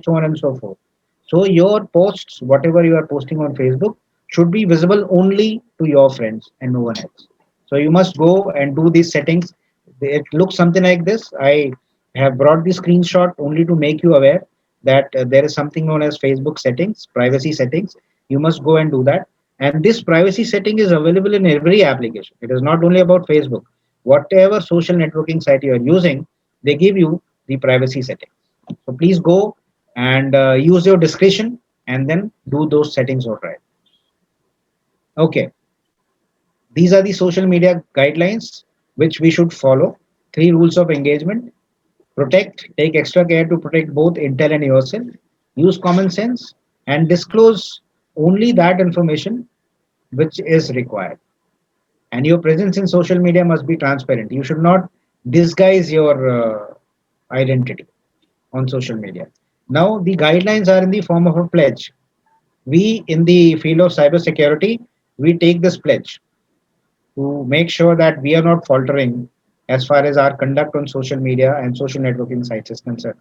Speaker 2: so on and so forth. So your posts, whatever you are posting on Facebook, should be visible only to your friends and no one else. So you must go and do these settings. It looks something like this. I have brought the screenshot only to make you aware that there is something known as Facebook settings, privacy settings. You must go and do that. And this privacy setting is available in every application. It is not only about Facebook. Whatever social networking site you are using, they give you the privacy settings. So please go and use your discretion and then do those settings all right. Okay, these are the social media guidelines which we should follow. Three rules of engagement: protect, take extra care to protect both Intel and yourself, use common sense, and disclose only that information which is required. And your presence in social media must be transparent. You should not disguise your identity on social media. Now, the guidelines are in the form of a pledge. We, in the field of cybersecurity, we take this pledge to make sure that we are not faltering as far as our conduct on social media and social networking sites is concerned.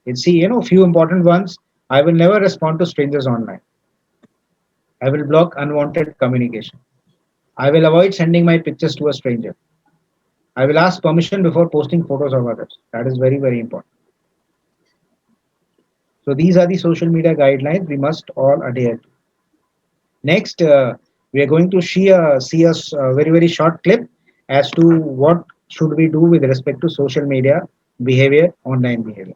Speaker 2: It's see, few important ones. I will never respond to strangers online. I will block unwanted communication. I will avoid sending my pictures to a stranger. I will ask permission before posting photos of others. That is very, very important. So these are the social media guidelines we must all adhere to. Next, we are going to see a very, very short clip as to what should we do with respect to social media behavior, online behavior.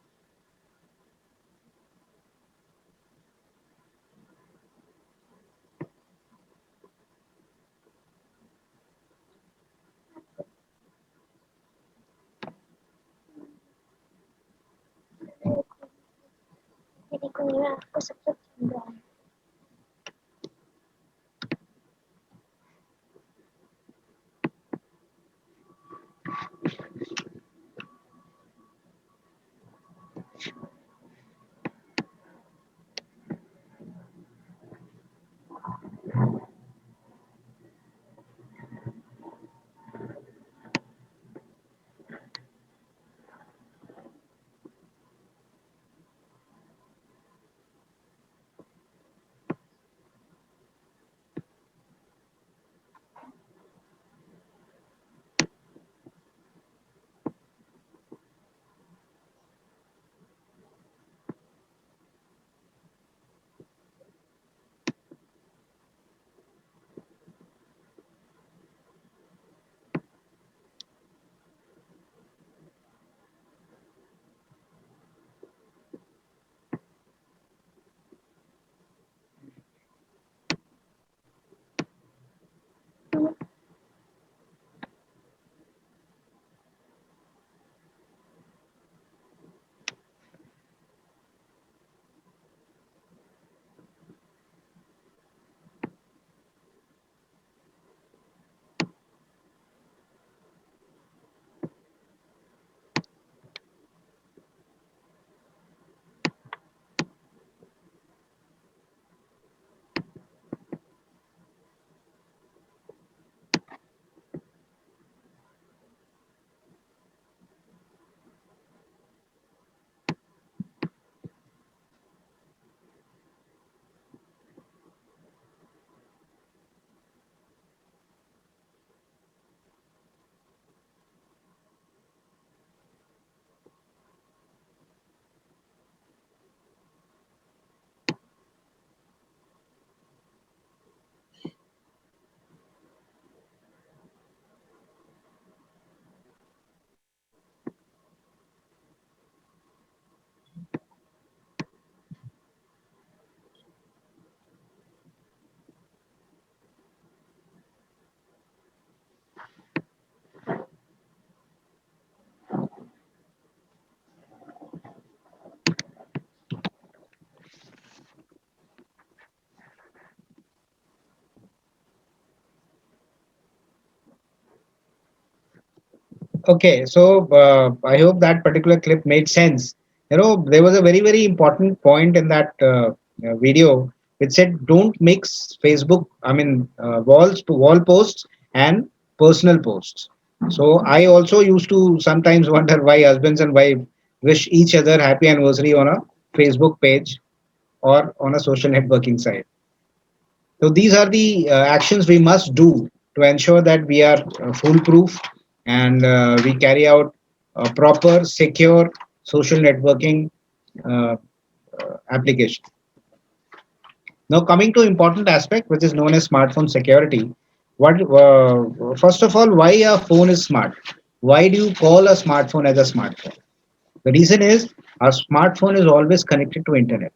Speaker 2: Okay, so I hope that particular clip made sense. There was a very, very important point in that video which said don't mix Facebook, I mean, walls to wall posts and personal posts. So I also used to sometimes wonder why husbands and wife wish each other happy anniversary on a Facebook page or on a social networking site. So these are the actions we must do to ensure that we are foolproof and we carry out a proper, secure social networking uh, application. Now, coming to important aspect, which is known as smartphone security. What first of all, why a phone is smart? Why do you call a smartphone as a smartphone? The reason is our smartphone is always connected to internet.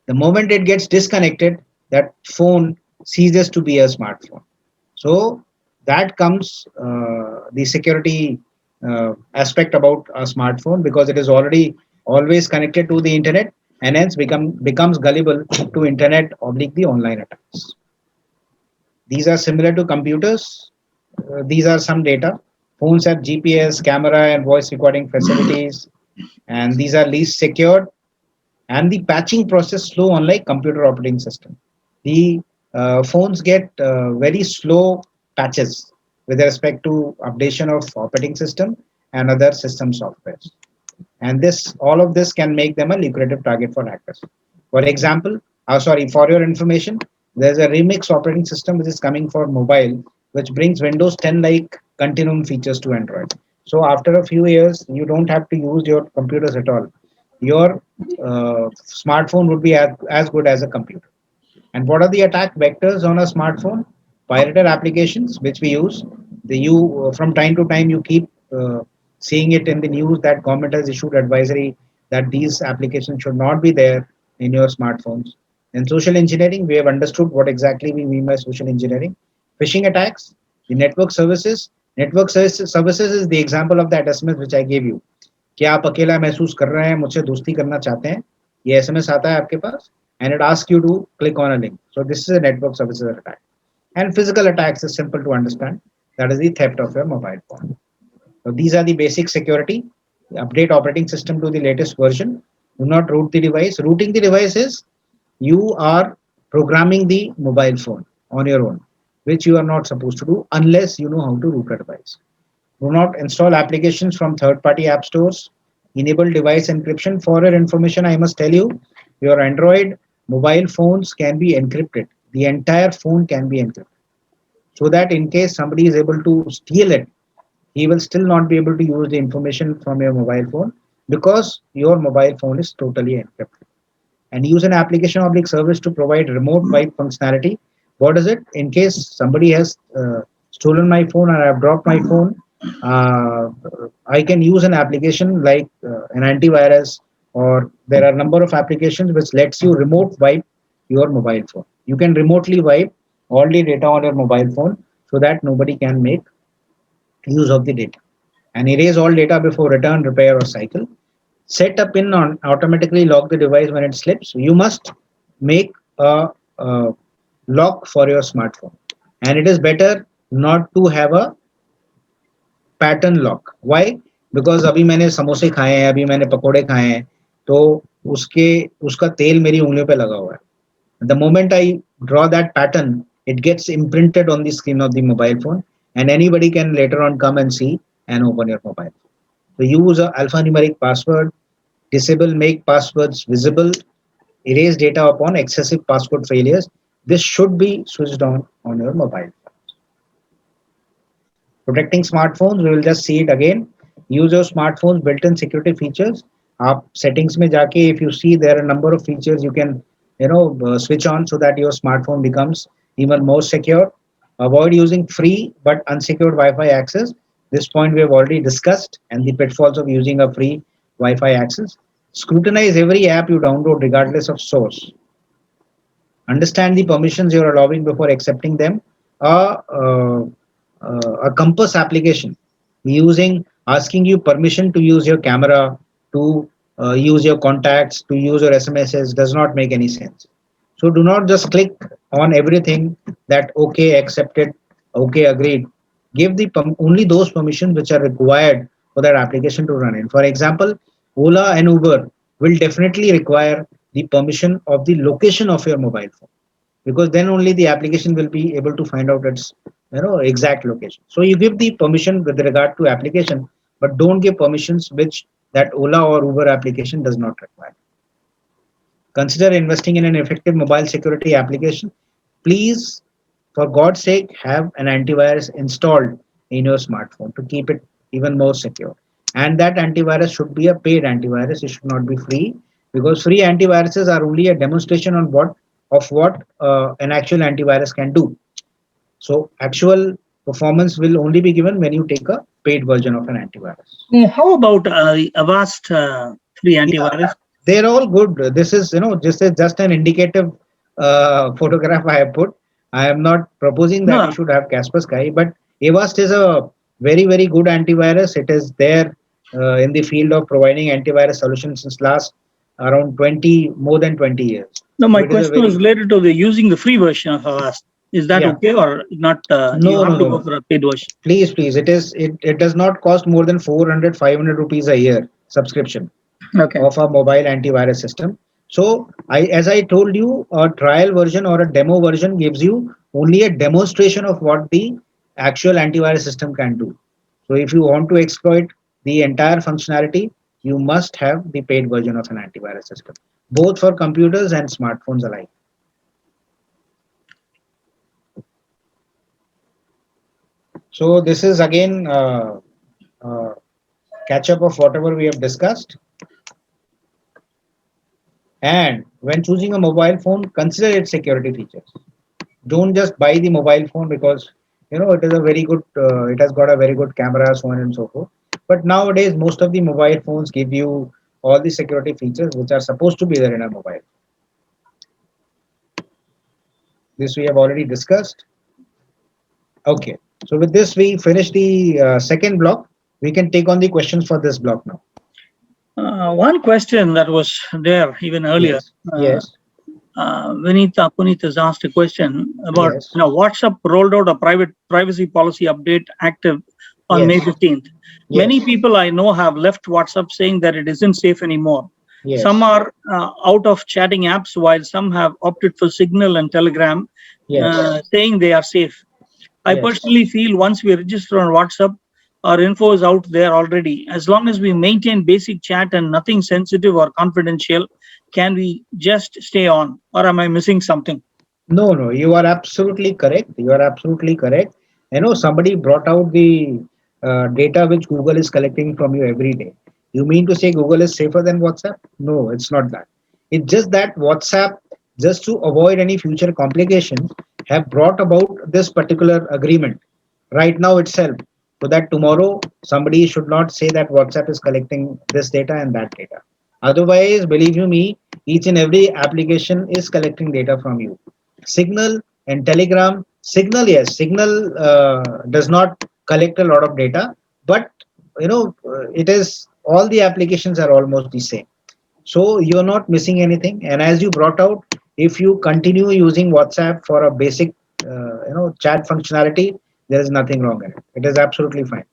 Speaker 2: The moment it gets disconnected, that phone ceases to be a smartphone. So that comes the security aspect about a smartphone because it is already always connected to the internet and hence becomes gullible to internet oblique the online attacks. These are similar to computers. These are some data. Phones have GPS, camera, and voice recording facilities, and these are least secured and the patching process slow unlike computer operating system. The phones get very slow patches with respect to updation of operating system and other system softwares. And this all of this can make them a lucrative target for hackers. For example, sorry, for your information, there's a Remix operating system which is coming for mobile, which brings Windows 10 like continuum features to Android. So after a few years, you don't have to use your computers at all. Your smartphone would be as good as a computer. And what are the attack vectors on a smartphone? Pirated applications, which we use. From time to time you keep seeing it in the news that government has issued advisory that these applications should not be there in your smartphones. In social engineering, we have understood what exactly we mean by social engineering. Phishing attacks, the network services. Services is the example of that SMS which I gave you. क्या आप अकेला महसूस कर रहे हैं मुझसे दोस्ती करना चाहते हैं ये एसएमएस आता है आपके पास and it asks you to click on a link. So this is a network services attack. And physical attacks is simple to understand. That is the theft of your mobile phone. So these are the basic security. Update operating system to the latest version. Do not root the device. Rooting the device is you are programming the mobile phone on your own, which you are not supposed to do unless you know how to root a device. Do not install applications from third-party app stores. Enable device encryption. For your information, I must tell you, your Android mobile phones can be encrypted. The entire phone can be encrypted. So that in case somebody is able to steal it, he will still not be able to use the information from your mobile phone because your mobile phone is totally encrypted. And use an application oblique service to provide remote wipe functionality. What is it? In case somebody has stolen my phone or I've dropped my phone, I can use an application like an antivirus, or there are a number of applications which lets you remote wipe your mobile phone. You can remotely wipe all the data on your mobile phone so that nobody can make use of the data and erase all data before return, repair, or cycle. Set a pin on automatically lock the device when it slips. You must make a lock for your smartphone, and it is better not to have a pattern lock why because अभी मैंने समोसे खाए हैं अभी मैंने पकोड़े खाए हैं तो उसका तेल मेरी उंगलियों पे लगा हुआ है the moment I draw that pattern it gets imprinted on the screen of the mobile phone and anybody can later on come and see and open your mobile phone. So use a alphanumeric password, disable make passwords visible, erase data upon excessive password failures. This should be switched on your mobile. Protecting smartphones, we will just see it again. Use your smartphone's built-in security features. आप settings में जाके if you see there are a number of features you can switch on so that your smartphone becomes even more secure. Avoid using free but unsecured Wi-Fi access. This point we have already discussed and the pitfalls of using a free Wi-Fi access. Scrutinize every app you download regardless of source. Understand the permissions you are allowing before accepting them. A compass application asking you permission to use your camera, to use your contacts, to use your SMSs does not make any sense. So do not just click on everything that okay, accepted, okay, agreed. give the only those permissions which are required for that application to run in. For example, Ola and Uber will definitely require the permission of the location of your mobile phone, because then only the application will be able to find out its exact location. So you give the permission with regard to application, but don't give permissions which that Ola or Uber application does not require. Consider investing in an effective mobile security application. Please, for God's sake, have an antivirus installed in your smartphone to keep it even more secure. And that antivirus should be a paid antivirus. It should not be free, because free antiviruses are only a demonstration on what an actual antivirus can do. So actual performance will only be given when you take a paid version of an antivirus.
Speaker 1: How about Avast free antivirus?
Speaker 2: Yeah, they're all good. This is just an indicative photograph I have put. I am not proposing that
Speaker 1: No.
Speaker 2: you should have Kaspersky, but Avast is a very good antivirus. It is there in the field of providing antivirus solutions since last around more than 20 years.
Speaker 1: No, my
Speaker 2: So it is a
Speaker 1: question
Speaker 2: very-
Speaker 1: was related to the using the free version of Avast. Is that
Speaker 2: Yeah.
Speaker 1: okay or not?
Speaker 2: No,
Speaker 1: You have
Speaker 2: no,
Speaker 1: to
Speaker 2: no.
Speaker 1: go for a paid version.
Speaker 2: Please, it does not cost more than 400-500 rupees a year subscription
Speaker 1: Okay.
Speaker 2: of a mobile antivirus system. So as I told you, a trial version or a demo version gives you only a demonstration of what the actual antivirus system can do. So if you want to exploit the entire functionality, you must have the paid version of an antivirus system, both for computers and smartphones alike. So this is again catch up of whatever we have discussed. And when choosing a mobile phone, consider its security features. Don't just buy the mobile phone because it is a very good, it has got a very good camera, so on and so forth. But nowadays, most of the mobile phones give you all the security features which are supposed to be there in a mobile. This we have already discussed. Okay, so with this we finish the second block. We can take on the questions for this block now.
Speaker 1: One question that was there even earlier.
Speaker 2: Yes.
Speaker 1: Vinita Puneet has asked a question about
Speaker 2: Yes.
Speaker 1: WhatsApp rolled out a private privacy policy update active on
Speaker 2: Yes.
Speaker 1: May 15th.
Speaker 2: Yes.
Speaker 1: Many people I know have left WhatsApp saying that it isn't safe anymore.
Speaker 2: Yes.
Speaker 1: Some are out of chatting apps, while some have opted for Signal and Telegram,
Speaker 2: Yes.
Speaker 1: saying they are safe. I
Speaker 2: Yes.
Speaker 1: personally feel once we register on WhatsApp, our info is out there already. As long as we maintain basic chat and nothing sensitive or confidential, can we just stay on? Or am I missing something?
Speaker 2: No, you are absolutely correct. You are absolutely correct. Somebody brought out the data which Google is collecting from you every day. You mean to say Google is safer than WhatsApp? No, it's not that. It's just that WhatsApp, just to avoid any future complications, have brought about this particular agreement right now itself, so that tomorrow somebody should not say that WhatsApp is collecting this data and that data. Otherwise, believe you me, each and every application is collecting data from you. Signal and Telegram. Signal, yes, Signal does not collect a lot of data, but it is all the applications are almost the same. So you're not missing anything. And as you brought out, if you continue using WhatsApp for a basic chat functionality, there is nothing wrong in it. It is absolutely fine.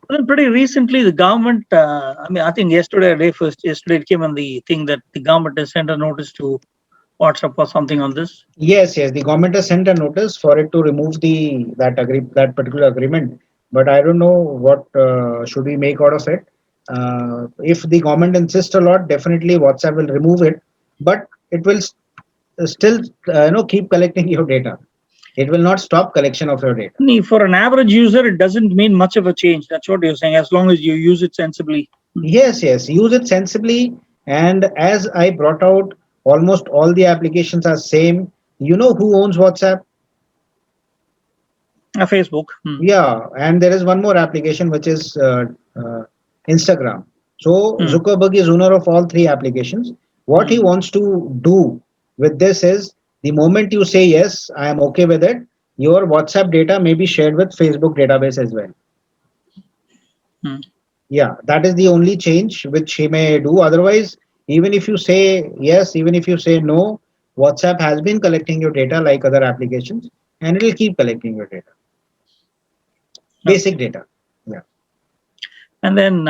Speaker 1: Well, pretty recently, the government, I think yesterday it came on the thing that the government has sent a notice to WhatsApp or something on this.
Speaker 2: Yes, the government has sent a notice for it to remove that particular agreement. But I don't know what should we make out of it. If the government insists a lot, definitely WhatsApp will remove it, but it will still keep collecting your data. It will not stop collection of your data.
Speaker 1: For an average user, it doesn't mean much of a change. That's what you're saying, as long as you use it sensibly.
Speaker 2: Yes, use it sensibly. And as I brought out, almost all the applications are same. You know who owns WhatsApp?
Speaker 1: Facebook.
Speaker 2: Yeah, and there is one more application which is Instagram. So Zuckerberg is owner of all three applications. What he wants to do with this is, the moment you say yes, I am okay with it, your WhatsApp data may be shared with Facebook database as well. Yeah, that is the only change which he may do. Otherwise, even if you say yes, even if you say no, WhatsApp has been collecting your data like other applications, and it will keep collecting your data. basic data.
Speaker 1: And then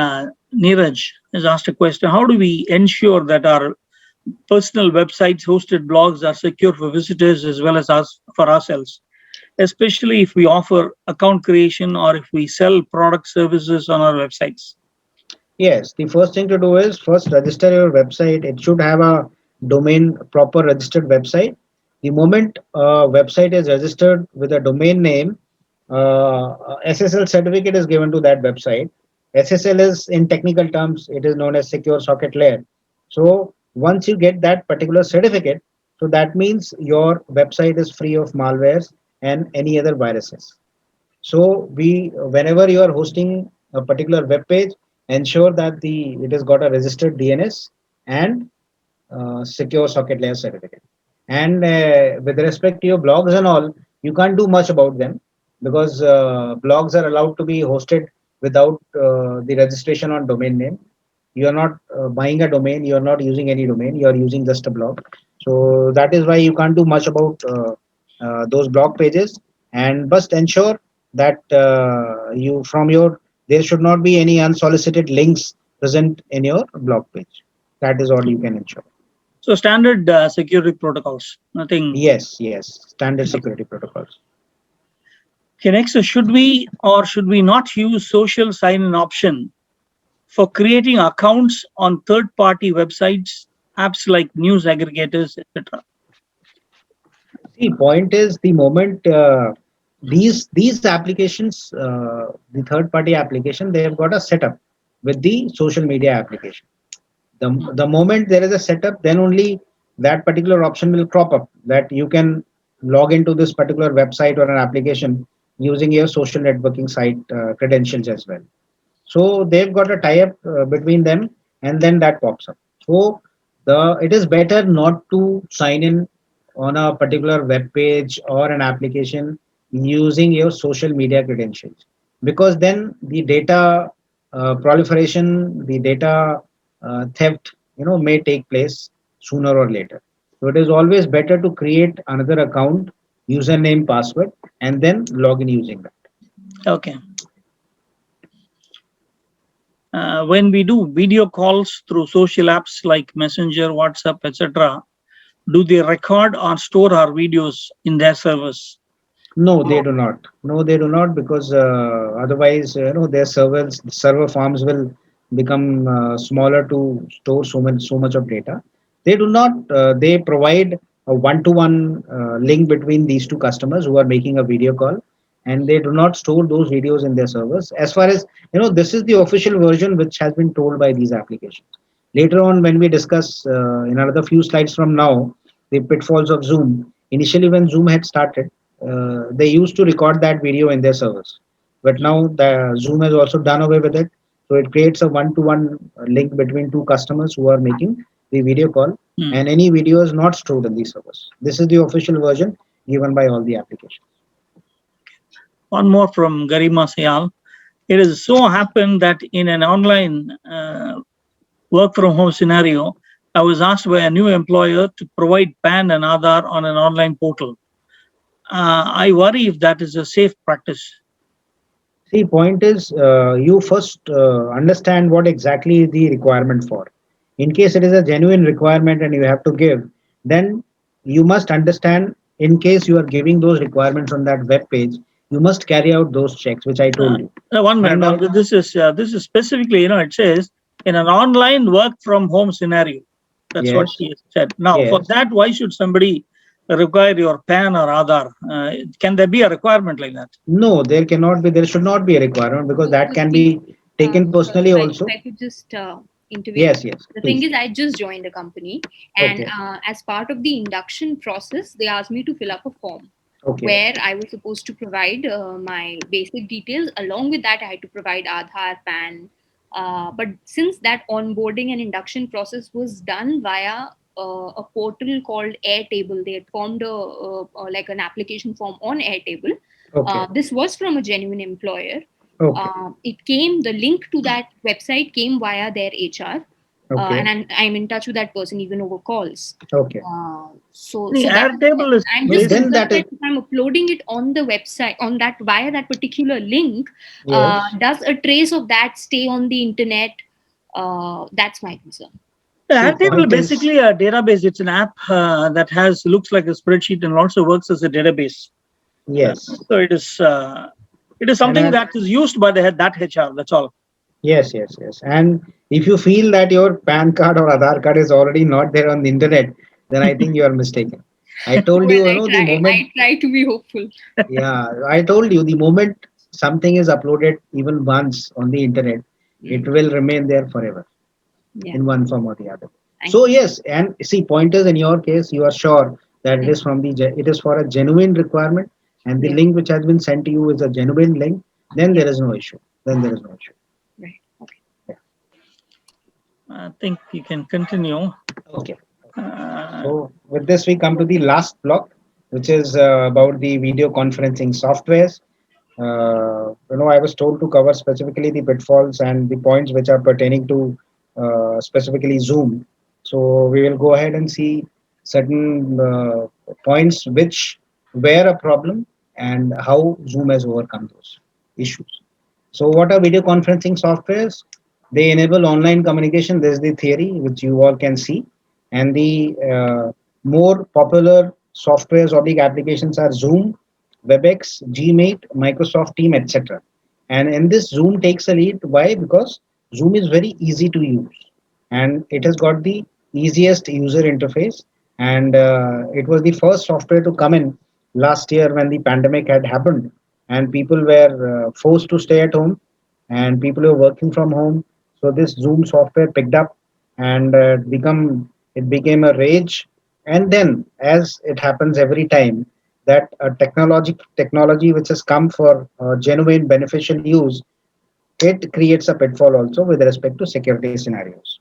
Speaker 1: Neeraj has asked a question: how do we ensure that our personal websites, hosted blogs are secure for visitors as well as us for ourselves, especially if we offer account creation or if we sell product services on our websites?
Speaker 2: Yes, the first thing to do is first register your website. It should have a domain, proper registered website. The moment a website is registered with a domain name, SSL certificate is given to that website. SSL is, in technical terms, it is known as secure socket layer. So once you get that particular certificate, so that means your website is free of malwares and any other viruses. So whenever you are hosting a particular web page, ensure that it has got a registered DNS and secure socket layer certificate. And with respect to your blogs and all, you can't do much about them because blogs are allowed to be hosted without the registration on domain name. You are not buying a domain, you are not using any domain, you are using just a blog. So that is why you can't do much about those blog pages. And must ensure that there should not be any unsolicited links present in your blog page. That is all you can ensure.
Speaker 1: So standard security protocols, nothing.
Speaker 2: Yes, standard security protocols.
Speaker 1: Okay, next, should we or should we not use social sign-in option for creating accounts on third-party websites, apps like news aggregators, etc.?
Speaker 2: The point is, the moment these applications, the third-party application, they have got a setup with the social media application. The moment there is a setup, then only that particular option will crop up that you can log into this particular website or an application using your social networking site credentials as well. So they've got a tie-up between them, and then that pops up. So it is better not to sign in on a particular web page or an application using your social media credentials, because then the data proliferation, the data theft, may take place sooner or later. So it is always better to create another account, username, password, and then log in using that.
Speaker 1: Okay. When we do video calls through social apps like Messenger, WhatsApp, etc., do they record or store our videos in their servers?
Speaker 2: No, they do not. No, they do not, because otherwise, their server farms will become smaller to store so much of data. They do not. They provide a one-to-one link between these two customers who are making a video call, and they do not store those videos in their servers. As far as this is the official version which has been told by these applications. Later on, when we discuss in another few slides from now, the pitfalls of Zoom. Initially, when Zoom had started, they used to record that video in their servers, but now the Zoom has also done away with it. So it creates a one-to-one link between two customers who are making the video call, and any video is not stored in these servers. This is the official version given by all the applications.
Speaker 1: One more from Garima Sayal. It has so happened that in an online work from home scenario, I was asked by a new employer to provide PAN and Aadhaar on an online portal. I worry if that is a safe practice.
Speaker 2: The point is, you first understand what exactly the requirement for. In case it is a genuine requirement and you have to give, then you must understand, in case you are giving those requirements on that web page, you must carry out those checks, which I told you.
Speaker 1: 1 minute. This is specifically, it says in an online work from home scenario. That's
Speaker 2: Yes.
Speaker 1: what she said. Now,
Speaker 2: Yes.
Speaker 1: for that, why should somebody require your PAN or Aadhaar? Can there be a requirement like that?
Speaker 2: No, there cannot be. There should not be a requirement, because that can be taken personally
Speaker 7: if
Speaker 2: also.
Speaker 7: I could just intervene.
Speaker 2: Yes.
Speaker 7: The
Speaker 2: Please.
Speaker 7: thing is, I just joined the company, and
Speaker 2: Okay.
Speaker 7: as part of the induction process, they asked me to fill up a form
Speaker 2: Okay.
Speaker 7: where I was supposed to provide my basic details. Along with that, I had to provide Aadhaar, PAN. But since that onboarding and induction process was done via a portal called Airtable, they had formed like an application form on Airtable.
Speaker 2: Okay.
Speaker 7: This was from a genuine employer.
Speaker 2: Okay.
Speaker 7: The link to that website came via their HR.
Speaker 2: Okay.
Speaker 7: and I'm in touch with that person even over calls.
Speaker 2: Okay.
Speaker 1: The Airtable is
Speaker 7: I'm just
Speaker 2: Then
Speaker 7: concerned
Speaker 2: that
Speaker 7: that
Speaker 2: is-
Speaker 7: if I'm uploading it on the website, on that via that particular link,
Speaker 2: Yes.
Speaker 7: does a trace of that stay on the internet? That's my concern.
Speaker 1: The
Speaker 2: See,
Speaker 1: Airtable
Speaker 2: point is-
Speaker 1: basically a database. It's an app that looks like a spreadsheet and also works as a database.
Speaker 2: Yes.
Speaker 1: So it is something
Speaker 2: And,
Speaker 1: that is used by that HR. That's all.
Speaker 2: Yes, yes, yes. And if you feel that your PAN card or Aadhaar card is already not there on the internet, then I think you are mistaken. I told you,
Speaker 7: Well,
Speaker 2: you know, the moment,
Speaker 7: I try to be hopeful.
Speaker 2: yeah, I told you the moment something is uploaded even once on the internet, it will remain there forever
Speaker 7: Yeah.
Speaker 2: in one form or the other.
Speaker 7: Thank
Speaker 2: So yes, and see, pointers in your case, you are sure that it is it is for a genuine requirement, and the
Speaker 7: Yeah.
Speaker 2: link which has been sent to you is a genuine link. Then there is no issue. Then there is no issue.
Speaker 7: Right. Okay.
Speaker 1: I think you can continue.
Speaker 2: Okay.
Speaker 1: Uh,
Speaker 2: So with this, we come to the last block, which is about the video conferencing softwares. I was told to cover specifically the pitfalls and the points which are pertaining to specifically Zoom. So we will go ahead and see certain points which were a problem and how Zoom has overcome those issues. So what are video conferencing softwares? They enable online communication. There's the theory which you all can see, and the more popular softwares or the applications are Zoom, WebEx, Gmeet, Microsoft Team, etc. And in this, Zoom takes a lead. Why? Because Zoom is very easy to use, and it has got the easiest user interface. And it was the first software to come in last year when the pandemic had happened, and people were forced to stay at home, and people were working from home. So this Zoom software picked up, and it became a rage. And then, as it happens every time, that technology which has come for genuine beneficial use, it creates a pitfall also with respect to security scenarios.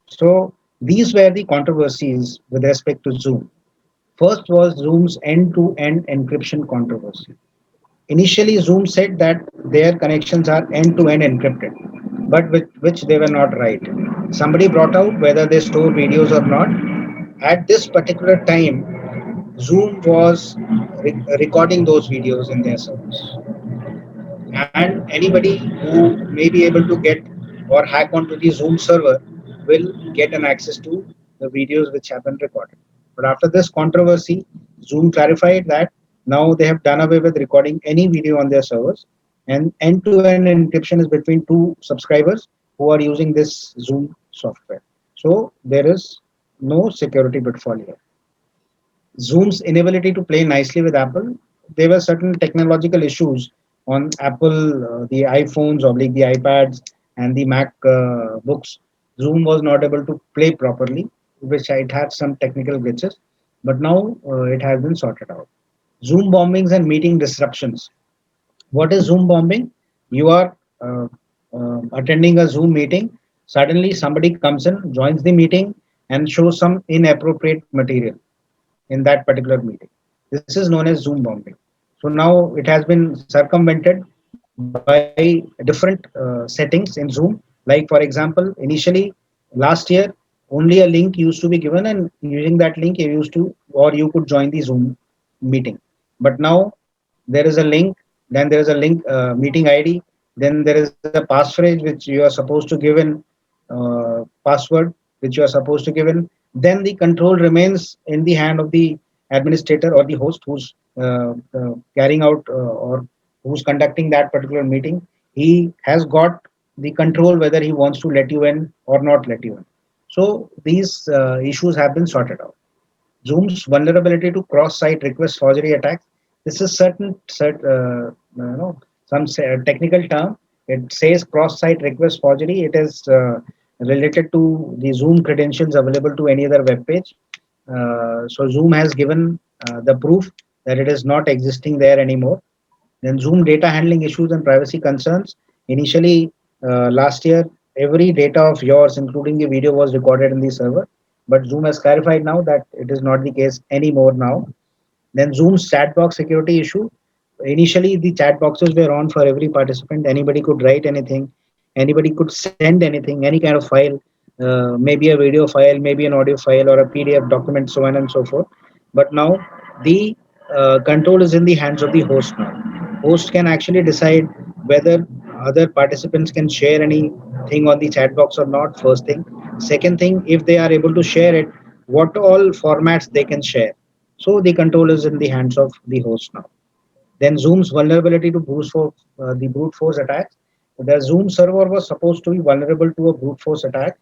Speaker 2: So these were the controversies with respect to Zoom. First was Zoom's end-to-end encryption controversy. Initially, Zoom said that their connections are end-to-end encrypted, but which they were not right. Somebody brought out whether they store videos or not. At this particular time, Zoom was recording those videos in their servers, and anybody who may be able to get or hack onto the Zoom server will get an access to the videos which have been recorded. But after this controversy, Zoom clarified that now they have done away with recording any video on their servers, and end-to-end encryption is between two subscribers who are using this Zoom software. So there is no security pitfall here. Zoom's inability to play nicely with Apple, there were certain technological issues on Apple, the iPhones, oblique the iPads, and the Mac books. Zoom was not able to play properly, which it had some technical glitches, but now it has been sorted out. Zoom bombings and meeting disruptions. What is Zoom bombing? You are attending a Zoom meeting. Suddenly, somebody comes in, joins the meeting, and shows some inappropriate material in that particular meeting. This is known as Zoom bombing. So now it has been circumvented by different settings in Zoom. Like for example, initially last year, only a link used to be given, and using that link you used to, or you could join the Zoom meeting. But now there is a link, then there is a link meeting ID, then there is a passphrase which you are supposed to give in, password which you are supposed to give in. Then the control remains in the hand of the administrator or the host who's carrying out or who's conducting that particular meeting. He has got the control whether he wants to let you in or not let you in. So these issues have been sorted out. Zoom's vulnerability to cross-site request forgery attacks. This is some technical term. It says cross-site request forgery. It is related to the Zoom credentials available to any other web page. So Zoom has given the proof that it is not existing there anymore. Then Zoom data handling issues and privacy concerns. Initially, last year, every data of yours, including the video, was recorded in the server. But Zoom has clarified now that it is not the case anymore now. Then Zoom's chat box security issue. Initially, the chat boxes were on for every participant. Anybody could write anything. Anybody could send anything, any kind of file, maybe a video file, maybe an audio file, or a PDF document, so on and so forth. But now the control is in the hands of the host now. Host can actually decide whether other participants can share anything on the chat box or not, first thing. Second thing, if they are able to share it, what all formats they can share. So the control is in the hands of the host now. Then Zoom's vulnerability to the brute force attacks. The Zoom server was supposed to be vulnerable to a brute force attack.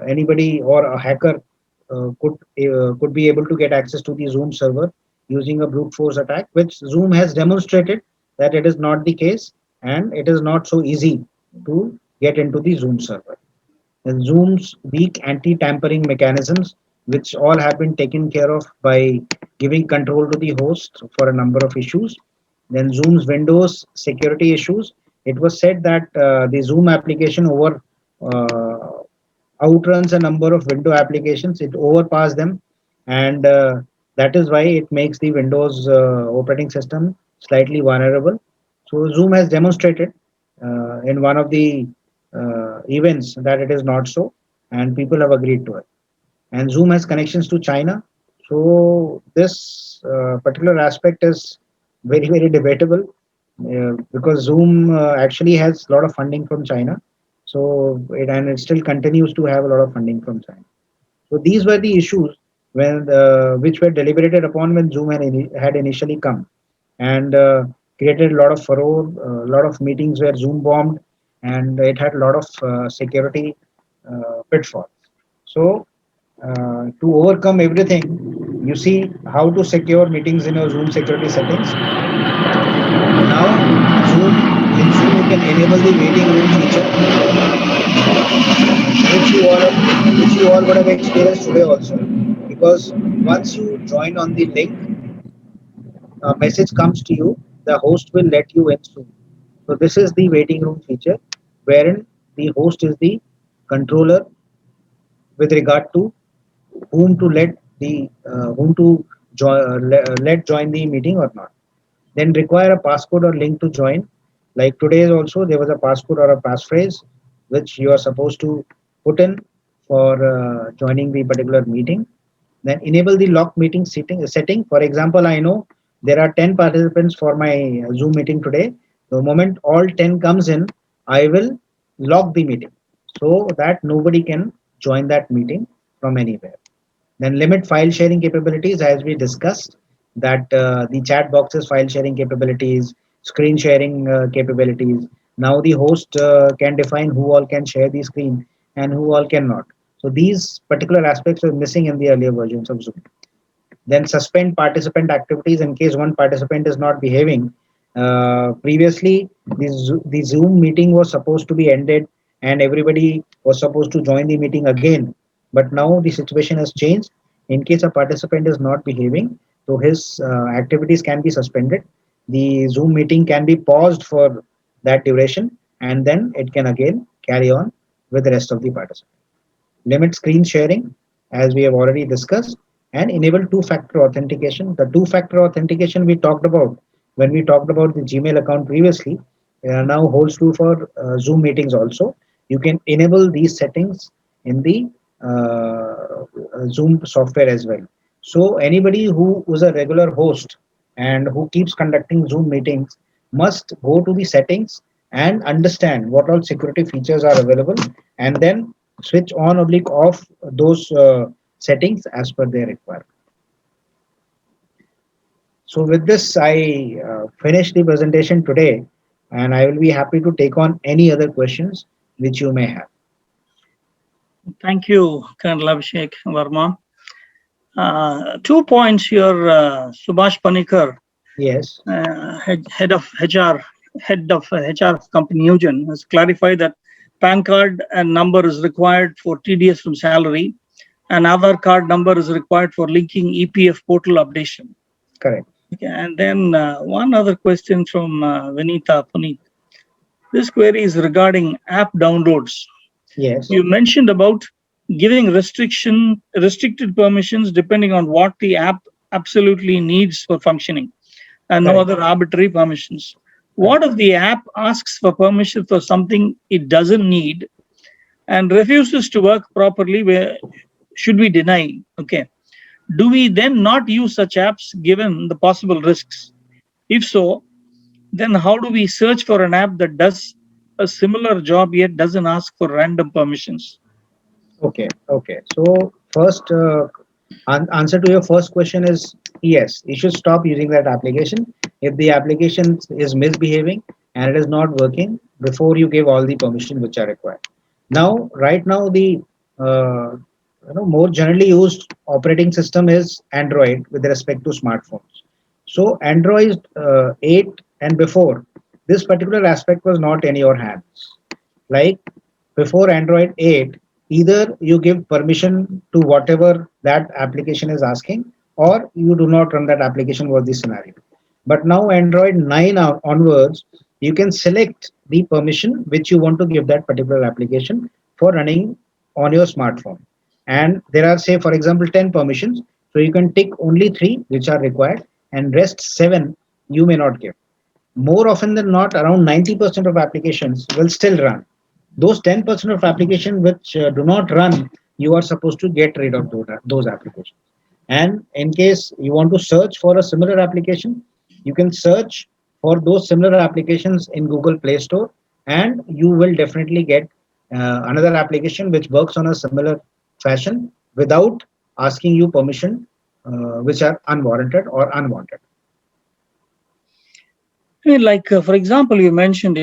Speaker 2: Anybody or a hacker could be able to get access to the Zoom server using a brute force attack, which Zoom has demonstrated that it is not the case, and it is not so easy to get into the Zoom server. And Zoom's weak anti-tampering mechanisms, which all have been taken care of by giving control to the host for a number of issues. Then Zoom's Windows security issues. It was said that the Zoom application uh, outruns a number of window applications. It overpass them, and that is why it makes the Windows operating system slightly vulnerable. So Zoom has demonstrated in one of the events that it is not so, and people have agreed to it. And Zoom has connections to China, so this particular aspect is very debatable because Zoom actually has a lot of funding from China, and it still continues to have a lot of funding from China. So these were the issues which were deliberated upon when Zoom had initially come, and created a lot of furore, a lot of meetings were Zoom bombed, and it had a lot of security pitfalls. So to overcome everything, you see how to secure meetings in your Zoom security settings. Now, in Zoom you can enable the waiting room feature, which you all would have experienced today also. Because once you join on the link, a message comes to you, the host will let you in soon. So this is the waiting room feature, wherein the host is the controller with regard to whom to let join the meeting or not. Then require a passcode or link to join. Like today also there was a passcode or a passphrase which you are supposed to put in for joining the particular meeting. Then enable the lock meeting setting. For example, I know there are 10 participants for my Zoom meeting today. The moment all 10 comes in, I will lock the meeting so that nobody can join that meeting from anywhere. Then limit file sharing capabilities, as we discussed, that the chat boxes file sharing capabilities, screen sharing capabilities. Now the host can define who all can share the screen and who all cannot. So these particular aspects were missing in the earlier versions of Zoom. Then suspend participant activities in case one participant is not behaving. Previously, the Zoom meeting was supposed to be ended and everybody was supposed to join the meeting again. But now the situation has changed. In case a participant is not behaving, so his activities can be suspended. The Zoom meeting can be paused for that duration, and then it can again carry on with the rest of the participants. Limit screen sharing, as we have already discussed, and enable two-factor authentication. The two-factor authentication we talked about when we talked about the Gmail account previously now holds true for Zoom meetings also. You can enable these settings in the Zoom software as well. So anybody who is a regular host and who keeps conducting Zoom meetings must go to the settings and understand what all security features are available, and then switch on oblique off those settings as per their requirement. So with this, I finish the presentation today, and I will be happy to take on any other questions which you may have.
Speaker 1: Thank you, Colonel Abhishek Verma. 2 points here, Subhash Panikar,
Speaker 2: Yes.
Speaker 1: head of HR company Newgen, has clarified that PAN card and number is required for TDS from salary, and Aadhaar card number is required for linking EPF portal updation.
Speaker 2: Correct.
Speaker 1: Okay, and then one other question from Vinita Puneet. This query is regarding app downloads.
Speaker 2: Yes.
Speaker 1: You mentioned about giving restricted permissions depending on what the app absolutely needs for functioning, and no
Speaker 2: Right.
Speaker 1: other arbitrary permissions. What if the app asks for permission for something it doesn't need and refuses to work properly? Where should we deny? Okay. Do we then not use such apps given the possible risks? If so, then how do we search for an app that does a similar job yet doesn't ask for random permissions?
Speaker 2: Okay, okay. So first, answer to your first question is yes. You should stop using that application if the application is misbehaving and it is not working before you give all the permission which are required. Now, right now, the uh, more generally used operating system is Android with respect to smartphones. So Android 8 and before, this particular aspect was not in your hands. Like before Android 8, either you give permission to whatever that application is asking, or you do not run that application was the scenario. But now Android 9 onwards, you can select the permission which you want to give that particular application for running on your smartphone. And there are, say, for example, 10 permissions. So you can tick only 3 which are required, and rest 7 you may not give. More often than not, around 90% of applications will still run. Those 10% of applications which do not run, you are supposed to get rid of those applications. And in case you want to search for a similar application, you can search for those similar applications in Google Play Store, and you will definitely get another application which works on a similar fashion without asking you permission, which are unwarranted or unwanted.
Speaker 1: I mean, like, for example, you mentioned,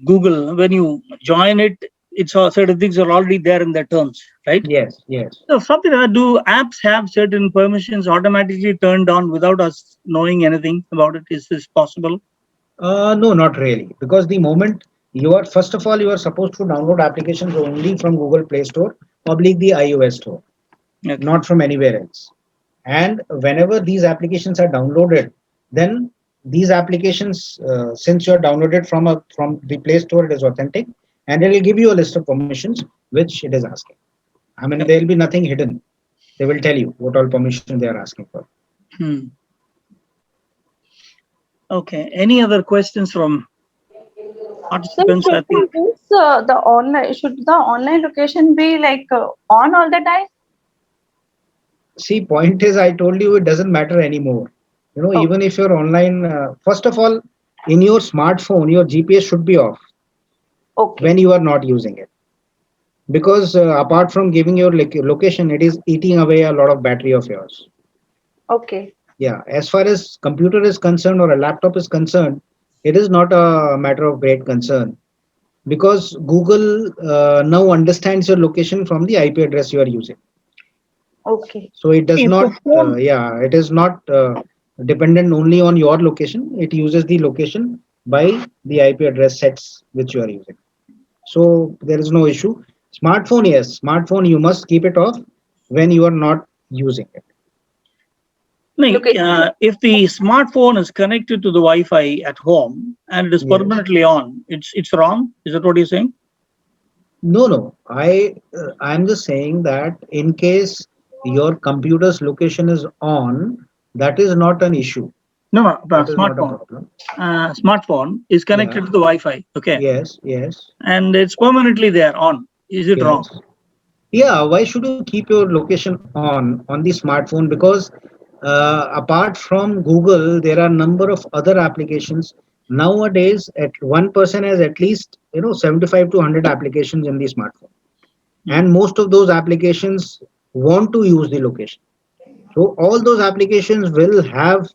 Speaker 1: Google, when you join it, it's all certain things are already there in their terms, right?
Speaker 2: Yes, yes.
Speaker 1: So something like that, do apps have certain permissions automatically turned on without us knowing anything about it? Is this possible?
Speaker 2: No, not really. Because the moment you are, first of all, you are supposed to download applications only from Google Play Store, oblique the iOS Store,
Speaker 1: Okay.
Speaker 2: not from anywhere else. And whenever these applications are downloaded, then these applications, since you are downloaded from the Play Store, it is authentic, and it will give you a list of permissions which it is asking. I mean, there will be nothing hidden. They will tell you what all permission they are asking for.
Speaker 1: Hmm. Okay. Any other questions from
Speaker 6: So
Speaker 1: participants? I
Speaker 6: should we
Speaker 1: think
Speaker 6: use should the online location be like on all the time?
Speaker 2: See, point is, I told you it doesn't matter anymore.
Speaker 6: Oh.
Speaker 2: Even if you're online, first of all, in your smartphone, your GPS should be off
Speaker 6: Okay.
Speaker 2: when you are not using it. Because apart from giving your location, it is eating away a lot of battery of yours.
Speaker 6: Okay.
Speaker 2: Yeah, as far as computer is concerned or a laptop is concerned, it is not a matter of great concern because Google now understands your location from the IP address you are using.
Speaker 6: Okay.
Speaker 2: So it does
Speaker 1: if
Speaker 2: not,
Speaker 1: the phone,
Speaker 2: it is not dependent only on your location. It uses the location by the IP address sets which you are using. So there is no issue. Smartphone, yes, smartphone you must keep it off when you are not using it.
Speaker 1: no,
Speaker 6: Location.
Speaker 1: if the smartphone is connected to the Wi-Fi at home and it is
Speaker 2: Yes.
Speaker 1: permanently on, it's wrong. Is that what you're saying?
Speaker 2: No. I'm just saying that in case your computer's location is on, that is not an issue.
Speaker 1: No, the
Speaker 2: That is not a
Speaker 1: smartphone.
Speaker 2: problem.
Speaker 1: Smartphone is connected
Speaker 2: Yeah.
Speaker 1: to the Wi-Fi. Okay,
Speaker 2: Yes, yes,
Speaker 1: and it's permanently there on. Is it wrong?
Speaker 2: yes. Yeah, why should you keep your location on the smartphone? Because apart from Google, there are a number of other applications. Nowadays, at one person has at least 75 to 100 applications in the smartphone, and most of those applications want to use the location. So all those applications will have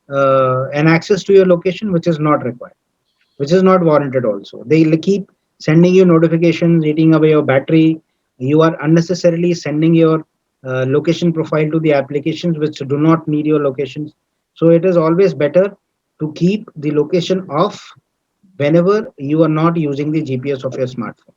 Speaker 2: an access to your location, which is not required, which is not warranted also. They'll keep sending you notifications, eating away your battery. You are unnecessarily sending your location profile to the applications which do not need your locations. So it is always better to keep the location off whenever you are not using the GPS of your smartphone.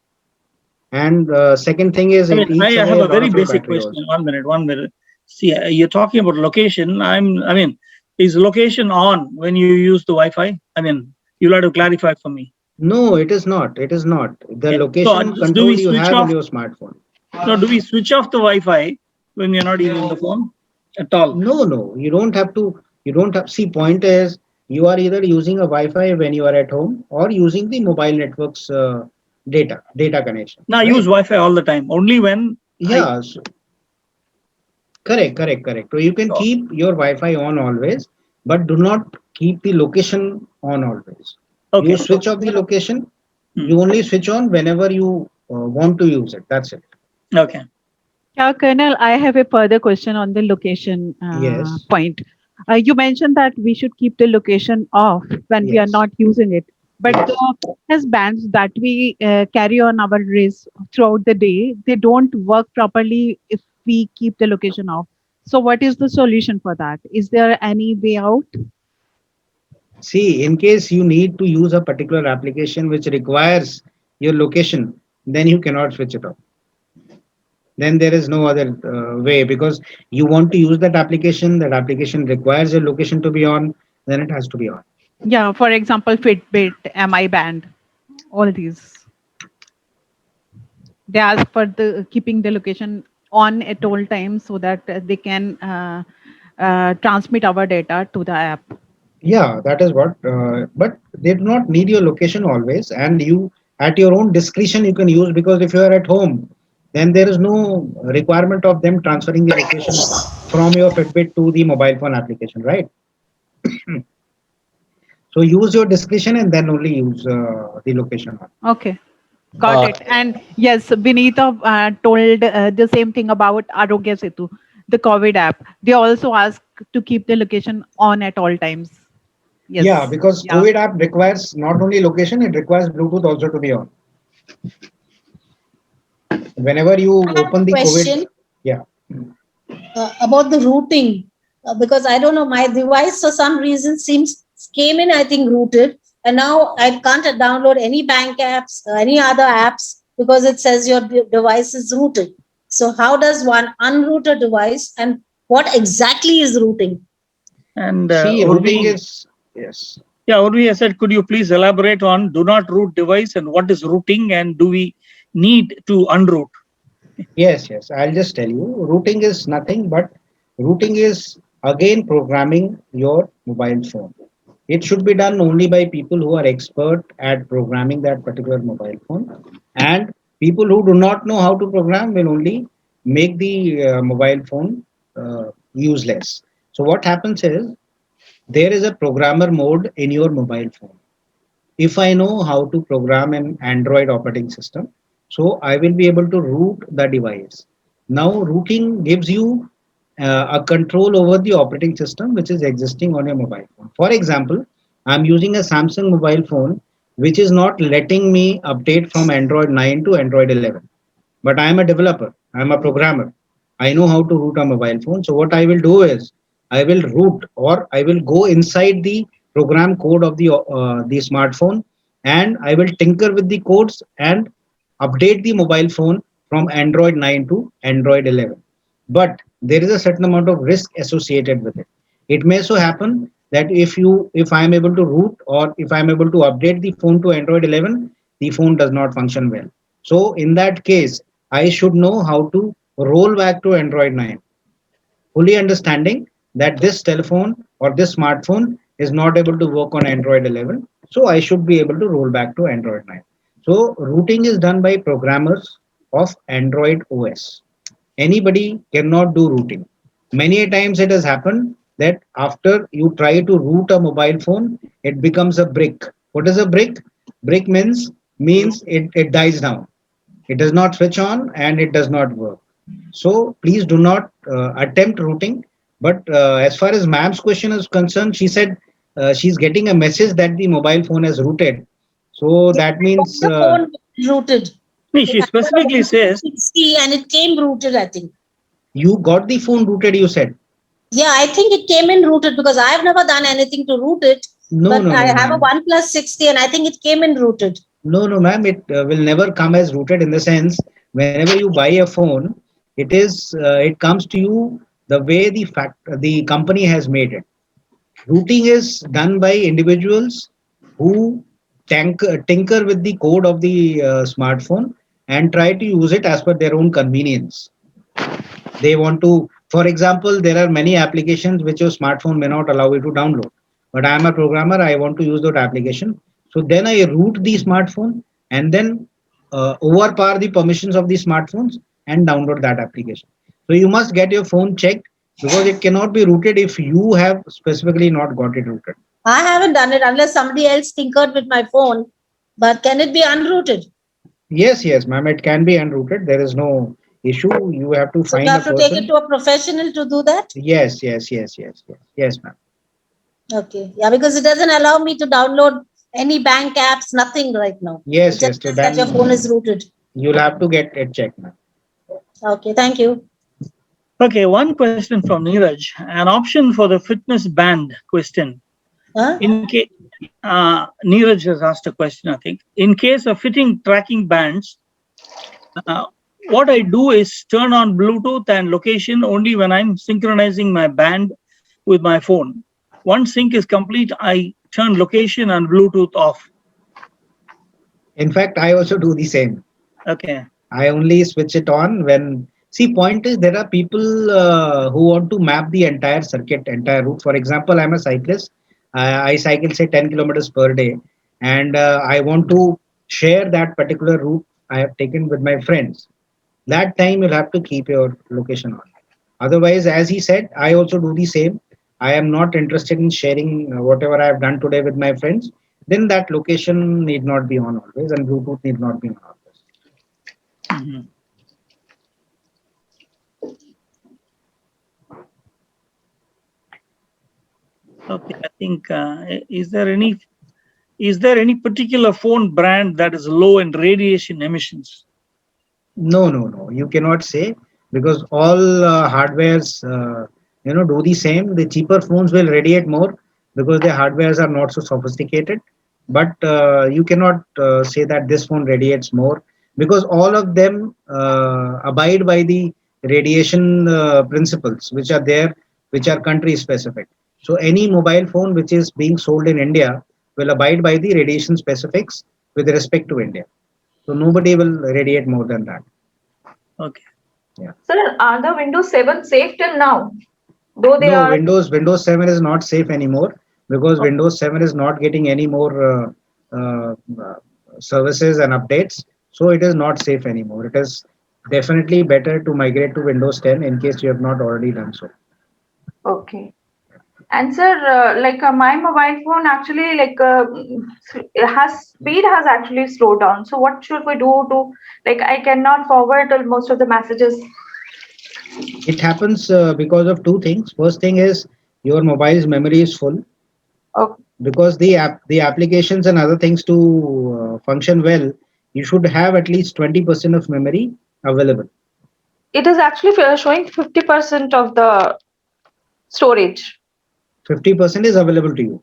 Speaker 2: And second thing is
Speaker 1: I
Speaker 2: it
Speaker 1: mean, I
Speaker 2: eats
Speaker 1: have
Speaker 2: away a
Speaker 1: a
Speaker 2: lot
Speaker 1: very
Speaker 2: of your
Speaker 1: basic
Speaker 2: battery
Speaker 1: question.
Speaker 2: also.
Speaker 1: 1 minute, 1 minute. See, you're talking about location. I mean, is location on when you use the Wi-Fi? I mean, you'll have to clarify for me.
Speaker 2: No, it is not. It is not. The
Speaker 1: Yeah. So
Speaker 2: location
Speaker 1: do we
Speaker 2: control you
Speaker 1: switch
Speaker 2: have in
Speaker 1: off?
Speaker 2: your smartphone.
Speaker 1: No, do we switch off the Wi-Fi when you're not using the phone at all?
Speaker 2: No, you don't have to. You don't have. See, point is you are either using a Wi-Fi when you are at home or using the mobile network's data connection.
Speaker 1: Now I
Speaker 2: Right?
Speaker 1: use Wi-Fi all the time. Only when I
Speaker 2: Yeah. Correct. So you can keep your Wi-Fi on always, but do not keep the location on always. You
Speaker 1: okay.
Speaker 2: switch off the location.
Speaker 1: Hmm.
Speaker 2: You only switch on whenever you want to use it. That's it.
Speaker 1: Okay.
Speaker 8: Yeah, Colonel, I have a further question on the location
Speaker 2: Yes.
Speaker 8: point. You mentioned that we should keep the location off when we are
Speaker 2: Yes.
Speaker 8: not using it. But
Speaker 2: Yes.
Speaker 8: the fitness bands that we carry on our wrist throughout the day, they don't work properly if we keep the location off. So, what is the solution for that? Is there any way out?
Speaker 2: See, in case you need to use a particular application which requires your location, then you cannot switch it off. Then there is no other way, because you want to use that application requires your location to be on, then it has to be on.
Speaker 8: Yeah, for example, Fitbit, MI Band, all these. They ask for the keeping the location on at all times so that they can transmit our data to the app.
Speaker 2: Yeah, that is what. But they do not need your location always, and you at your own discretion you can use, because if you are at home, then there is no requirement of them transferring the location from your Fitbit to the mobile phone application, right? So use your discretion and then only use the location one.
Speaker 8: Okay, got
Speaker 9: Uh,
Speaker 8: it. And yes, Vinita told the same thing about Arogya Setu, the COVID app. They also ask to keep the location on at all times. Yes.
Speaker 2: Yeah, because
Speaker 8: Yeah.
Speaker 2: COVID app requires not only location, it requires Bluetooth also to be on. Whenever you
Speaker 10: I have
Speaker 2: open
Speaker 10: a
Speaker 2: the COVID,
Speaker 10: question
Speaker 2: yeah.
Speaker 10: about the routing because I don't know, my device for some reason seems came in, I think, rooted, and now I can't download any bank apps, any other apps because it says your device is rooted. So how does one unroot a device, and what exactly is rooting?
Speaker 1: And
Speaker 2: See, routing
Speaker 1: Urvi,
Speaker 2: is, yes.
Speaker 1: yeah, Urvi, I said, could you please elaborate on do not root device and what is rooting and do we need to unroot?
Speaker 2: Yes. I'll just tell you. Routing is nothing but routing is again programming your mobile phone. It should be done only by people who are expert at programming that particular mobile phone. And people who do not know how to program will only make the mobile phone useless. So what happens is there is a programmer mode in your mobile phone. If I know how to program an Android operating system, so I will be able to root the device. Now, routing gives you a control over the operating system which is existing on your mobile phone. For example, I'm using a Samsung mobile phone which is not letting me update from Android 9 to Android 11. But I am a developer, I'm a programmer. I know how to root a mobile phone. So, what I will do is I will root, or I will go inside the program code of the smartphone, and I will tinker with the codes and update the mobile phone from Android 9 to Android 11. But there is a certain amount of risk associated with it. It may so happen that if I am able to root, or if I am able to update the phone to Android 11, the phone does not function well. So in that case, I should know how to roll back to Android 9, fully understanding that this telephone or this smartphone is not able to work on Android 11. So I should be able to roll back to Android 9. So routing is done by programmers of Android OS. Anybody cannot do routing. Many a times it has happened that after you try to root a mobile phone, it becomes a brick. What is a brick? Brick means it dies down. It does not switch on and it does not work. So please do not attempt routing. But as far as ma'am's question is concerned, she said she's getting a message that the mobile phone has rooted. So that means
Speaker 10: The phone rooted.
Speaker 1: No, she specifically says,
Speaker 10: 60 and it came rooted, I think.
Speaker 2: you got the phone rooted, you said.
Speaker 10: Yeah, I think it came in rooted because I've never done anything to root it. But I have a
Speaker 2: ma'am.
Speaker 10: OnePlus 60 and I think it came in rooted.
Speaker 2: No, ma'am. It will never come as rooted, in the sense whenever you buy a phone, it comes to you the way the company has made it. Routing is done by individuals who tinker with the code of the smartphone and try to use it as per their own convenience. They want to, for example, there are many applications which your smartphone may not allow you to download. but I am a programmer. I want to use that application. So then I root the smartphone and then overpower the permissions of the smartphones and download that application. So you must get your phone checked because it cannot be rooted if you have specifically not got it rooted.
Speaker 10: I haven't done it unless somebody else tinkered with my phone. But can it be unrooted?
Speaker 2: Yes, yes, ma'am. It can be unrooted. There is no issue. You have to
Speaker 10: So
Speaker 2: find
Speaker 10: you
Speaker 2: a
Speaker 10: have to take
Speaker 2: person.
Speaker 10: it to a professional to do that?
Speaker 2: Yes, yes, yes, yes, yes, yes, ma'am.
Speaker 10: Okay. Yeah, because it doesn't allow me to download any bank apps, nothing right now.
Speaker 2: Yes,
Speaker 10: It
Speaker 2: yes.
Speaker 10: just
Speaker 2: So
Speaker 10: says that your
Speaker 2: then
Speaker 10: phone is rooted.
Speaker 2: you'll have to get it checked, ma'am.
Speaker 10: Okay, thank you.
Speaker 1: Okay, one question from Neeraj. An option for the fitness band question.
Speaker 10: Huh?
Speaker 1: In case Neeraj has asked a question, I think. In case of fitting tracking bands, uh, what I do is turn on Bluetooth and location only when I'm synchronizing my band with my phone. Once sync is complete, I turn location and Bluetooth off.
Speaker 2: In fact, I also do the same.
Speaker 1: Okay.
Speaker 2: I only switch it on when. See, point is there are people who want to map the entire circuit, entire route. For example, I'm a cyclist. I cycle say 10 kilometers per day, and I want to share that particular route I have taken with my friends. That time you'll have to keep your location on. Otherwise, as he said, I also do the same. I am not interested in sharing whatever I have done today with my friends. Then that location need not be on always, and Bluetooth need not be on always.
Speaker 1: Mhm. Okay, I think is there any particular phone brand that is low in radiation emissions?
Speaker 2: No, no, no. You cannot say because all hardwares, do the same. The cheaper phones will radiate more because their hardwares are not so sophisticated. But you cannot say that this phone radiates more because all of them abide by the radiation principles which are there, which are country specific. So any mobile phone which is being sold in India will abide by the radiation specifics with respect to India. So nobody will radiate more than that.
Speaker 1: Okay.
Speaker 2: Yeah.
Speaker 6: Sir, are the Windows 7 safe till now? Though they
Speaker 2: No,
Speaker 6: are
Speaker 2: Windows 7 is not safe anymore because
Speaker 6: okay.
Speaker 2: Windows 7 is not getting any more services and updates. So it is not safe anymore. It is definitely better to migrate to Windows 10 in case you have not already done so.
Speaker 6: Okay. And sir, my mobile phone actually it has speed has actually slowed down. So what should we do to I cannot forward most of the messages.
Speaker 2: It happens because of two things. First thing is your mobile's memory is full
Speaker 6: Okay.
Speaker 2: because the applications and other things to function well, you should have at least 20% of memory available.
Speaker 6: It is actually showing 50% of the storage.
Speaker 2: 50% is available to you.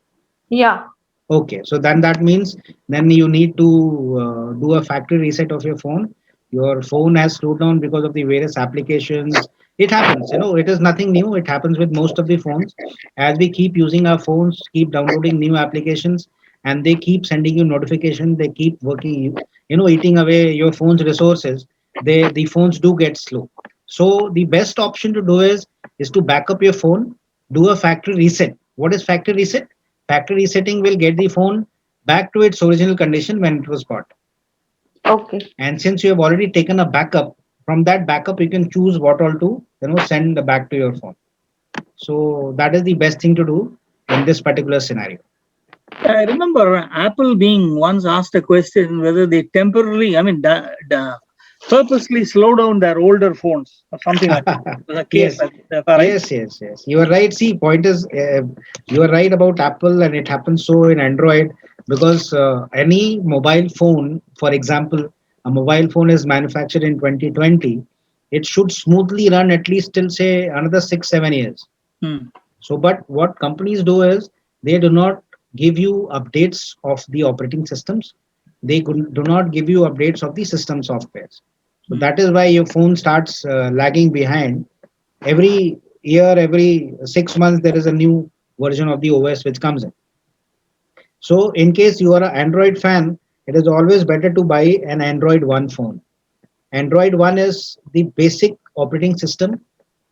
Speaker 6: Yeah.
Speaker 2: Okay, so then that means then you need to do a factory reset of your phone. Your phone has slowed down because of the various applications. It happens, it is nothing new. It happens with most of the phones. As we keep using our phones, keep downloading new applications, and they keep sending you notification. They keep working, eating away your phone's resources. The phones do get slow. So the best option to do is to back up your phone, do a factory reset. What is factory reset? Factory resetting will get the phone back to its original condition when it was bought.
Speaker 6: Okay.
Speaker 2: And since you have already taken a backup, from that backup you can choose what all to send back to your phone. So that is the best thing to do in this particular scenario.
Speaker 1: I remember Apple being once asked a question whether they temporarily, purposely slow down their older phones or something like that. It was a case
Speaker 2: Yes,
Speaker 1: like that, right?
Speaker 2: yes. You are right. See, point is, you are right about Apple, and it happens so in Android because any mobile phone, for example, a mobile phone is manufactured in 2020, it should smoothly run at least till say another 6-7 years.
Speaker 1: Hmm.
Speaker 2: So, but what companies do is they do not give you updates of the operating systems. They do not give you updates of the system softwares. So that is why your phone starts lagging behind. Every year, every 6 months, there is a new version of the OS which comes in. So in case you are an Android fan, it is always better to buy an Android One phone. Android One is the basic operating system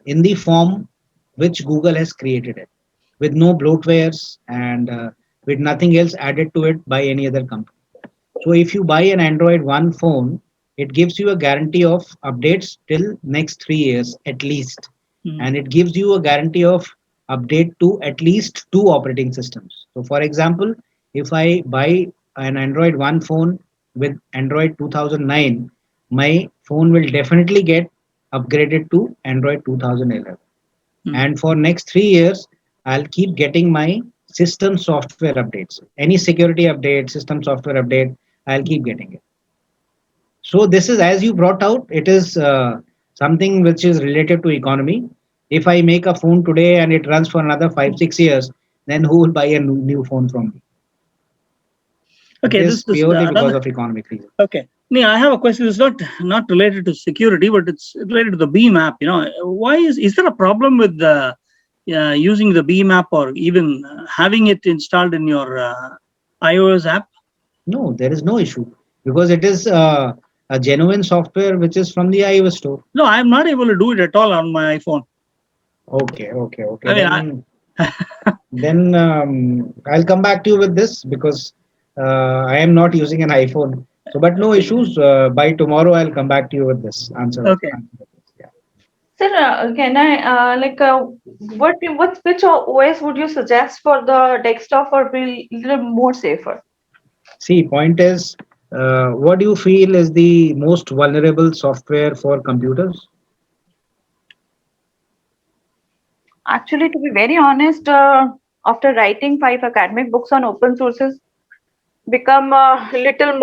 Speaker 2: in the form which Google has created it. with no bloatwares and with nothing else added to it by any other company. So if you buy an Android One phone, it gives you a guarantee of updates till next 3 years at least, and it gives you a guarantee of update to at least 2 operating systems. So for example, if I buy an Android One phone with Android 2009, my phone will definitely get upgraded to Android 2011. And for next 3 years, I'll keep getting my system software updates. Any security update, system software update, I'll keep getting it. So this is, as you brought out, it is something which is related to economy. If I make a phone today and it runs for another 5 6 years, then who will buy a new phone from me?
Speaker 1: Okay,
Speaker 2: It
Speaker 1: this
Speaker 2: is
Speaker 1: is
Speaker 2: purely because
Speaker 1: another.
Speaker 2: of economic reasons.
Speaker 1: Okay. I have a question. It's not related to security, but it's related to the Beam app. Why is there a problem with using the Beam app or even having it installed in your iOS app?
Speaker 2: No, there is no issue because it is a genuine software which is from the iOS store.
Speaker 1: No, I'm not able to do it at all on my iPhone.
Speaker 2: Okay.
Speaker 1: I mean,
Speaker 2: Then I'll come back to you with this because I am not using an iPhone. So, but no issues. By tomorrow, I'll come back to you with this answer.
Speaker 1: Okay.
Speaker 2: Yeah.
Speaker 6: Sir, can I which OS would you suggest for the desktop or be a little more safer?
Speaker 2: See, point is, what do you feel is the most vulnerable software for computers?
Speaker 6: Actually, to be very honest, after writing 5 academic books on open sources, become a little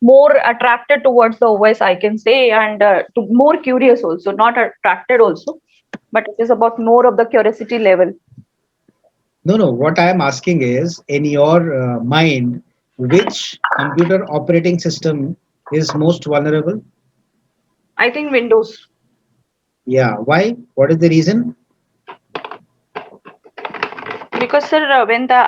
Speaker 6: more attracted towards the OS, I can say, and more curious also, not attracted also, but it is about more of the curiosity level.
Speaker 2: No. What I am asking is, in your mind, which computer operating system is most vulnerable?
Speaker 6: I think Windows.
Speaker 2: Yeah. Why? What is the reason?
Speaker 6: Because sir, when the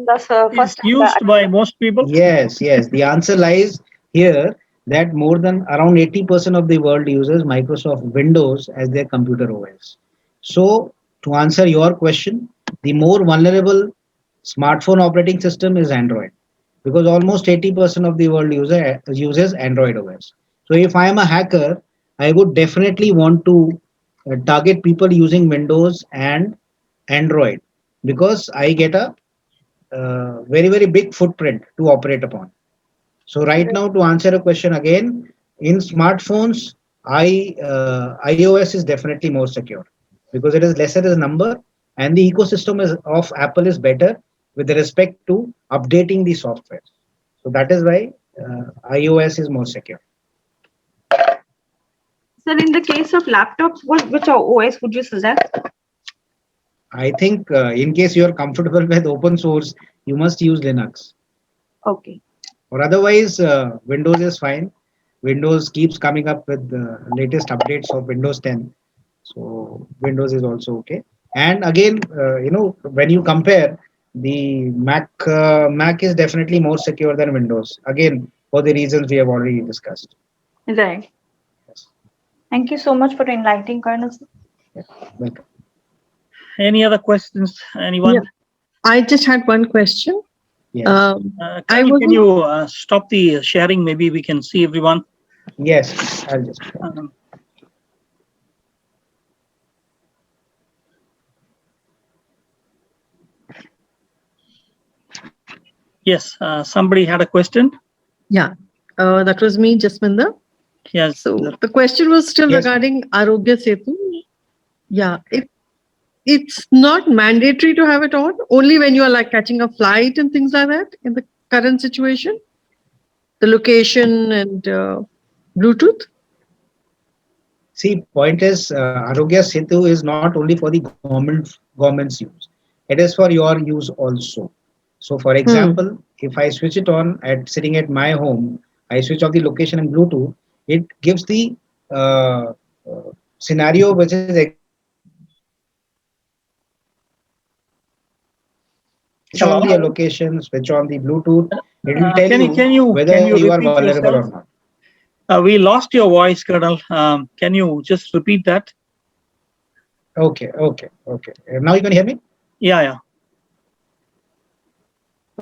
Speaker 1: it's
Speaker 6: first
Speaker 1: used by most people.
Speaker 2: Yes. The answer lies here that more than around 80% of the world uses Microsoft Windows as their computer OS. So, to answer your question, the more vulnerable smartphone operating system is Android because almost 80% of the world uses Android OS. So, if I am a hacker, I would definitely want to target people using Windows and Android because I get a very big footprint to operate upon. So right now, to answer a question again, in smartphones, iOS is definitely more secure because it is lesser as number, and the ecosystem of Apple is better with respect to updating the software. So that is why iOS is more secure.
Speaker 6: Sir, in the case of laptops, which OS would you suggest?
Speaker 2: I think in case you are comfortable with open source, you must use Linux.
Speaker 6: Okay.
Speaker 2: Or otherwise, Windows is fine. Windows keeps coming up with the latest updates of Windows 10. So Windows is also okay. And again, when you compare, the Mac is definitely more secure than Windows. Again, for the reasons we have already discussed.
Speaker 6: Right.
Speaker 2: Yes.
Speaker 6: Thank you so much for enlightening, Colonel.
Speaker 2: Yeah. Welcome.
Speaker 1: Any other questions? Anyone?
Speaker 9: Yeah. I just had one question.
Speaker 2: Yes.
Speaker 1: Can you stop the sharing? Maybe we can see everyone.
Speaker 2: Yes, I'll just.
Speaker 1: Yes, somebody had a question.
Speaker 9: Yeah, that was me, Jasminder.
Speaker 1: Yes.
Speaker 9: So the question was still
Speaker 2: Yes.
Speaker 9: regarding Arogya Setu. Yeah, it's not mandatory to have it on, only when you are like catching a flight and things like that in the current situation, the location and Bluetooth.
Speaker 2: See, point is, Arogya Setu is not only for the government's use; it is for your use also. So, for example, if I switch it on at sitting at my home, I switch off the location and Bluetooth. It gives the scenario which is switch on the location, switch on the Bluetooth. It will tell you whether you are vulnerable or not.
Speaker 1: We lost your voice, Colonel. Can you just repeat that?
Speaker 2: Okay, okay, okay. Now you can hear me?
Speaker 1: Yeah, yeah.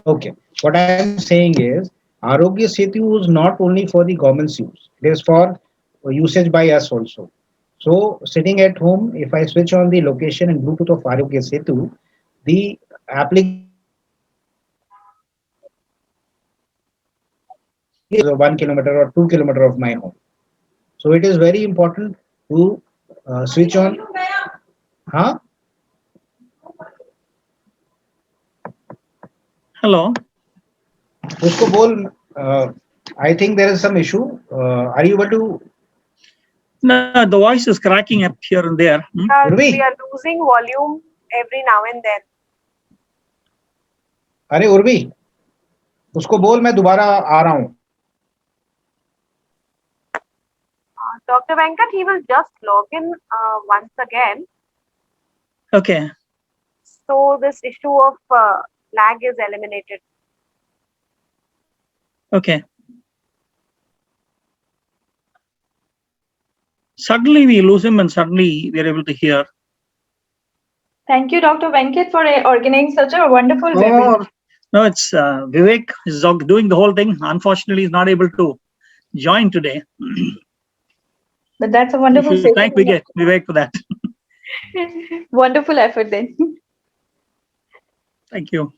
Speaker 2: Okay. What I am saying is, Arogya Setu is not only for the government's use, it is for usage by us also. So, sitting at home, if I switch on the location and Bluetooth of Arogya Setu, the application is 1 kilometer or 2 kilometer of my home. So, it is very important to switch on. Huh?
Speaker 1: Hello.
Speaker 2: उसको बोल, I think there is some issue. Are you able to?
Speaker 1: No, the voice is cracking up here and there.
Speaker 2: Urvi?
Speaker 3: We are losing volume every now and then.
Speaker 2: अरे उर्वी, उसको बोल मैं दोबारा आ रहा हूँ.
Speaker 3: Dr. Venkat, he will just log in once again.
Speaker 1: Okay.
Speaker 3: So this issue of lag is eliminated.
Speaker 1: Okay. Suddenly we lose him and suddenly we are able to hear.
Speaker 6: Thank you, Dr. Venkat, for organizing such a wonderful webinar.
Speaker 1: No, it's Vivek is doing the whole thing. Unfortunately, he's not able to join today.
Speaker 6: But that's a wonderful
Speaker 1: We should thank Vivek for that.
Speaker 6: wonderful effort then.
Speaker 1: Thank you.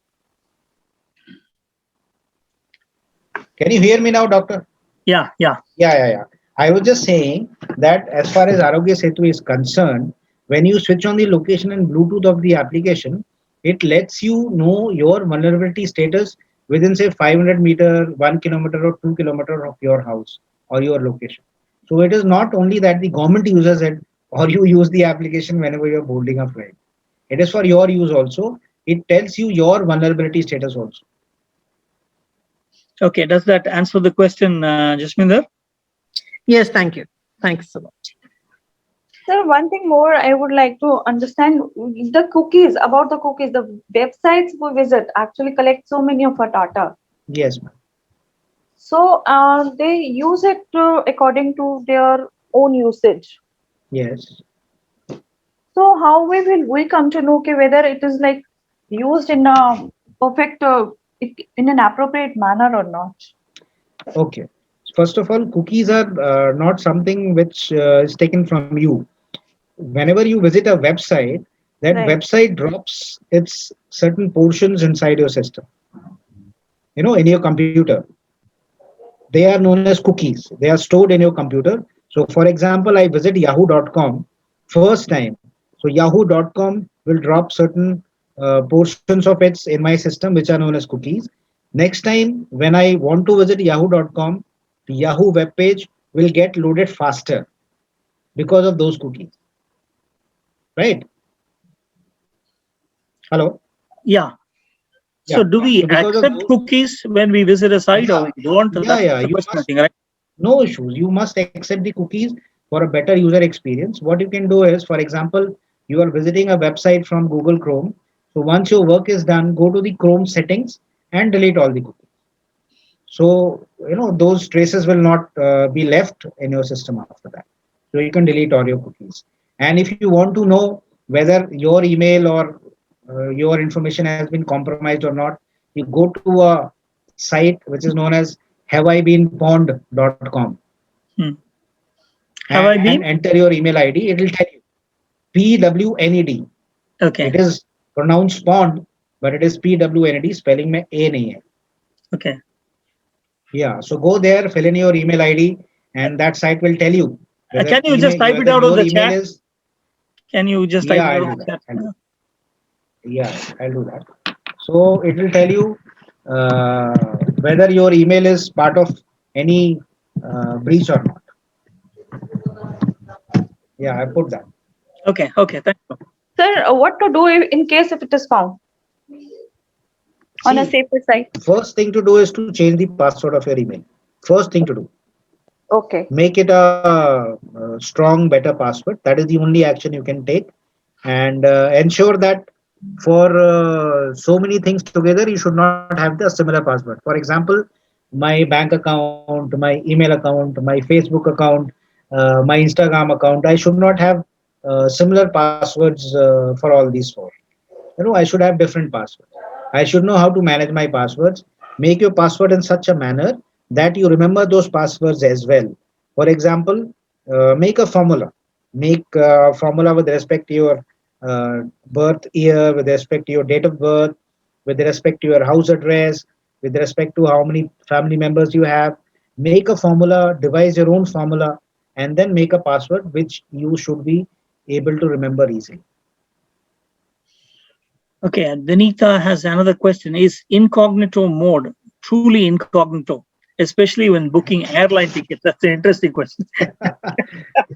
Speaker 2: Can you hear me now, doctor?
Speaker 1: Yeah, yeah.
Speaker 2: Yeah. I was just saying that as far as Arogya Setu is concerned, when you switch on the location and Bluetooth of the application, it lets you know your vulnerability status within say 500 meter, 1 kilometer or 2 kilometer of your house or your location. So it is not only that the government uses it or you use the application whenever you're boarding a flight. It is for your use also. It tells you your vulnerability status also.
Speaker 1: Okay, does that answer the question, Jasminder?
Speaker 9: Yes, thank you. Thanks so much.
Speaker 6: Sir, one thing more I would like to understand the cookies, about the cookies, the websites we visit actually collect so many of our data.
Speaker 2: Yes, ma'am.
Speaker 6: So they use it according to their own usage.
Speaker 2: Yes.
Speaker 6: So how will we come to know whether it is like used in a perfect, in an appropriate manner or not?
Speaker 2: Okay. First of all, cookies are not something which is taken from you. Whenever you visit a website, that
Speaker 6: Right.
Speaker 2: website drops its certain portions inside your system. You know, in your computer. They are known as cookies. They are stored in your computer. So, for example, I visit yahoo.com first time. So, yahoo.com will drop certain portions of its in my system, which are known as cookies. Next time, when I want to visit yahoo.com, the Yahoo web page will get loaded faster because of those cookies. Right? Hello?
Speaker 1: Yeah. So
Speaker 2: Yeah.
Speaker 1: do we
Speaker 2: So because of
Speaker 1: accept
Speaker 2: those-
Speaker 1: cookies when we visit a site or we don't?
Speaker 2: Yeah,
Speaker 1: That's
Speaker 2: yeah,
Speaker 1: the
Speaker 2: you
Speaker 1: question, I
Speaker 2: must-
Speaker 1: think, right?
Speaker 2: No issues. You must accept the cookies for a better user experience. What you can do is, for example, you are visiting a website from Google Chrome. So once your work is done, go to the Chrome settings and delete all the cookies. So, you know, those traces will not be left in your system after that. So you can delete all your cookies. And if you want to know whether your email or your information has been compromised or not, you go to a site which is known as haveibeenpwned.com.
Speaker 1: Have I been?
Speaker 2: And enter your email ID. It will tell you PWNED.
Speaker 1: Okay.
Speaker 2: It is pronounced pond, but it is PWNED. Spelling mein A nahi hai.
Speaker 1: Okay.
Speaker 2: Yeah. So go there, fill in your email ID, and that site will tell you. whether
Speaker 1: Can you just type it
Speaker 2: whether
Speaker 1: out of
Speaker 2: your
Speaker 1: the
Speaker 2: email
Speaker 1: chat?
Speaker 2: is-
Speaker 1: Can you just type
Speaker 2: Yeah,
Speaker 1: it
Speaker 2: I'll
Speaker 1: out
Speaker 2: do
Speaker 1: of the
Speaker 2: that.
Speaker 1: chat?
Speaker 2: Yeah, I'll do that. So it will tell you whether your email is part of any breach or not. Yeah, I put that.
Speaker 1: Okay. Okay. Thank you.
Speaker 6: Sir, what to do in case if it is found on a
Speaker 2: See,
Speaker 6: safer site?
Speaker 2: first thing to do is to change the password of your email. First thing to do.
Speaker 6: Okay.
Speaker 2: Make it a strong, better password. That is the only action you can take. And ensure that for so many things together, you should not have the similar password. For example, my bank account, my email account, my Facebook account, my Instagram account, I should not have similar passwords for all these four. I should have different passwords. I should know how to manage my passwords. Make your password in such a manner that you remember those passwords as well. For example, make a formula. Make a formula with respect to your birth year, with respect to your date of birth, with respect to your house address, with respect to how many family members you have. Make a formula, devise your own formula, and then make a password which you should be able to remember easily.
Speaker 1: Okay, Vinita has another question. Is incognito mode truly incognito, especially when booking airline tickets? That's an interesting question.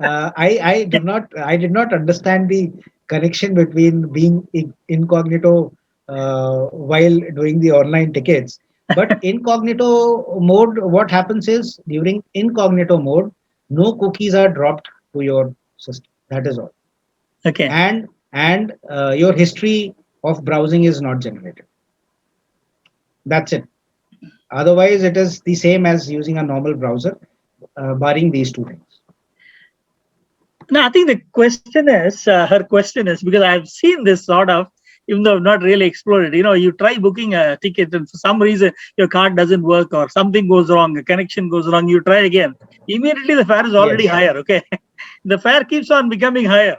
Speaker 2: I did not understand the connection between being incognito while doing the online tickets. But incognito mode, what happens is during incognito mode, no cookies are dropped to your system. That is all.
Speaker 1: Okay.
Speaker 2: And your history of browsing is not generated. That's it. Otherwise, it is the same as using a normal browser, barring these two things.
Speaker 1: No, I think the question is, her question is, because I've seen this sort of, even though I've not really explored it, you try booking a ticket and for some reason your card doesn't work or something goes wrong, a connection goes wrong, you try again. Immediately the fare is already higher, okay? The fare keeps on becoming higher.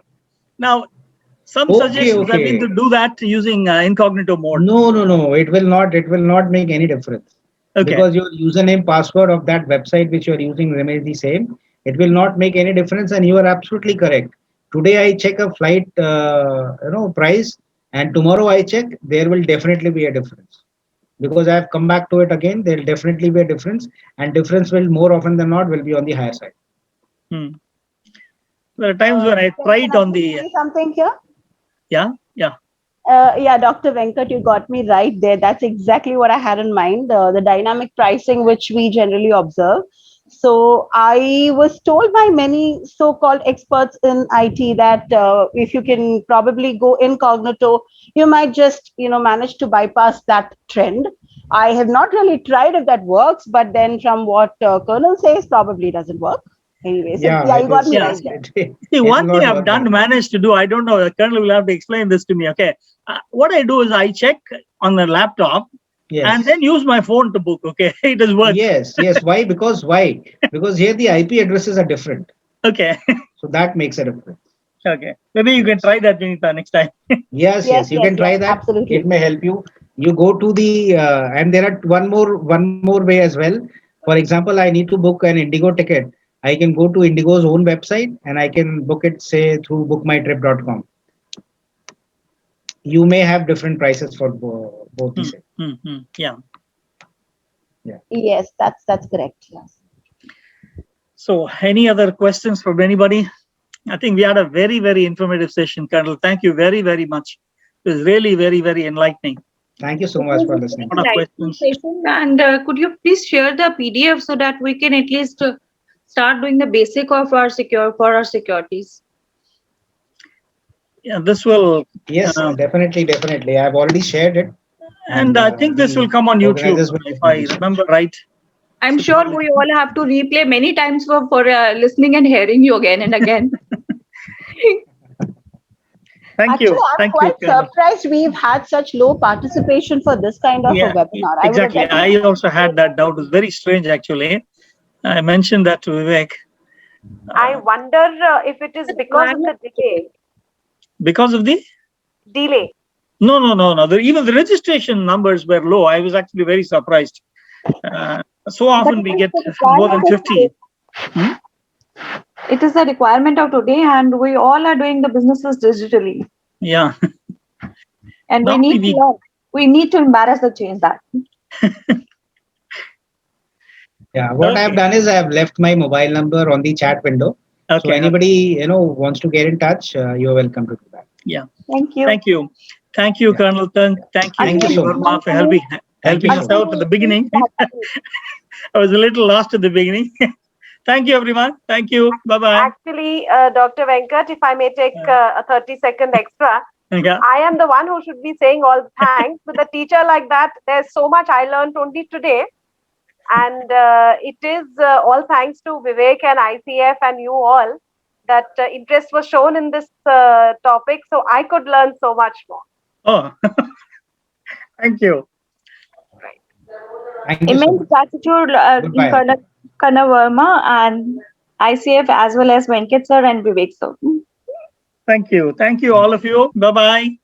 Speaker 1: Now, some suggestions have been to do that using incognito mode.
Speaker 2: No. It will not make any difference.
Speaker 1: Okay.
Speaker 2: Because your username, password of that website which you are using remains the same. It will not make any difference, and you are absolutely correct. Today I check a flight, price, and tomorrow I check. There will definitely be a difference because I have come back to it again. There will definitely be a difference, and difference will more often than not will be on the higher side.
Speaker 1: There are times when I tried on the
Speaker 11: something here.
Speaker 1: Yeah.
Speaker 11: Yeah, Dr. Venkat, you got me right there. That's exactly what I had in mind, the dynamic pricing, which we generally observe. So I was told by many so-called experts in IT that if you can probably go incognito, you might just, manage to bypass that trend. I have not really tried if that works, but then from what Colonel says, probably doesn't work. Anyway, so you got me right there.
Speaker 1: See, one thing I've managed to do, I don't know, the Colonel will have to explain this to me, okay? What I do is I check on the laptop and then use my phone to book, okay? It does work.
Speaker 2: Yes. Why? Because here the IP addresses are different.
Speaker 1: Okay.
Speaker 2: So that makes a difference.
Speaker 1: Okay. Maybe you can try that, Vinita, next time.
Speaker 2: Yes, you can try that. Absolutely. It may help you. You go to the, and there are one more way as well. For example, I need to book an Indigo ticket. I can go to Indigo's own website and I can book it, say, through bookmytrip.com. You may have different prices for both these.
Speaker 1: Yeah.
Speaker 11: Yes, that's correct. Yes.
Speaker 1: So, any other questions from anybody? I think we had a very, very informative session, Colonel. Thank you very, very much. It was really very, very enlightening.
Speaker 2: Thank you so much for listening.
Speaker 6: And could you please share the PDF so that we can at least start doing the basic of our securities?
Speaker 1: Yeah, this will.
Speaker 2: Yes, definitely. I've already shared it.
Speaker 1: And I think this will come on YouTube, if I remember right.
Speaker 6: I'm sure we all have to replay many times for listening and hearing you again and again.
Speaker 11: Actually, I'm quite surprised we've had such low participation for this kind of a webinar.
Speaker 1: Exactly. I also had that doubt. It was very strange, actually. I mentioned that to Vivek.
Speaker 3: I wonder if it is because of the delay.
Speaker 1: Because of the?
Speaker 3: Delay.
Speaker 1: No. Even the registration numbers were low. I was actually very surprised. So often we get more than 50.
Speaker 6: It is a requirement of today, and we all are doing the businesses digitally.
Speaker 1: Yeah.
Speaker 6: And we need to embarrass the change that.
Speaker 2: Yeah, what I have done is I have left my mobile number on the chat window. Okay. So anybody wants to get in touch, you're welcome to do that.
Speaker 1: Yeah.
Speaker 6: Thank you.
Speaker 1: Thank you, Colonel. Thank you, Verma, for helping us out at the beginning. I was a little lost at the beginning. Thank you, everyone. Thank you. Bye-bye.
Speaker 3: Actually, Dr. Venkat, if I may take a 30-second extra, I am the one who should be saying all the thanks. With a teacher like that, there's so much I learned only today. And it is all thanks to Vivek and ICF and you all. that interest was shown in this topic. So I could learn so much more.
Speaker 1: Oh, thank you.
Speaker 2: Thank you so
Speaker 12: Immense
Speaker 2: much.
Speaker 12: gratitude
Speaker 2: Goodbye.
Speaker 12: Kanna Verma and ICF as well as Venkat sir and Vivek sir.
Speaker 1: Thank you. Thank you, all of you. Bye-bye.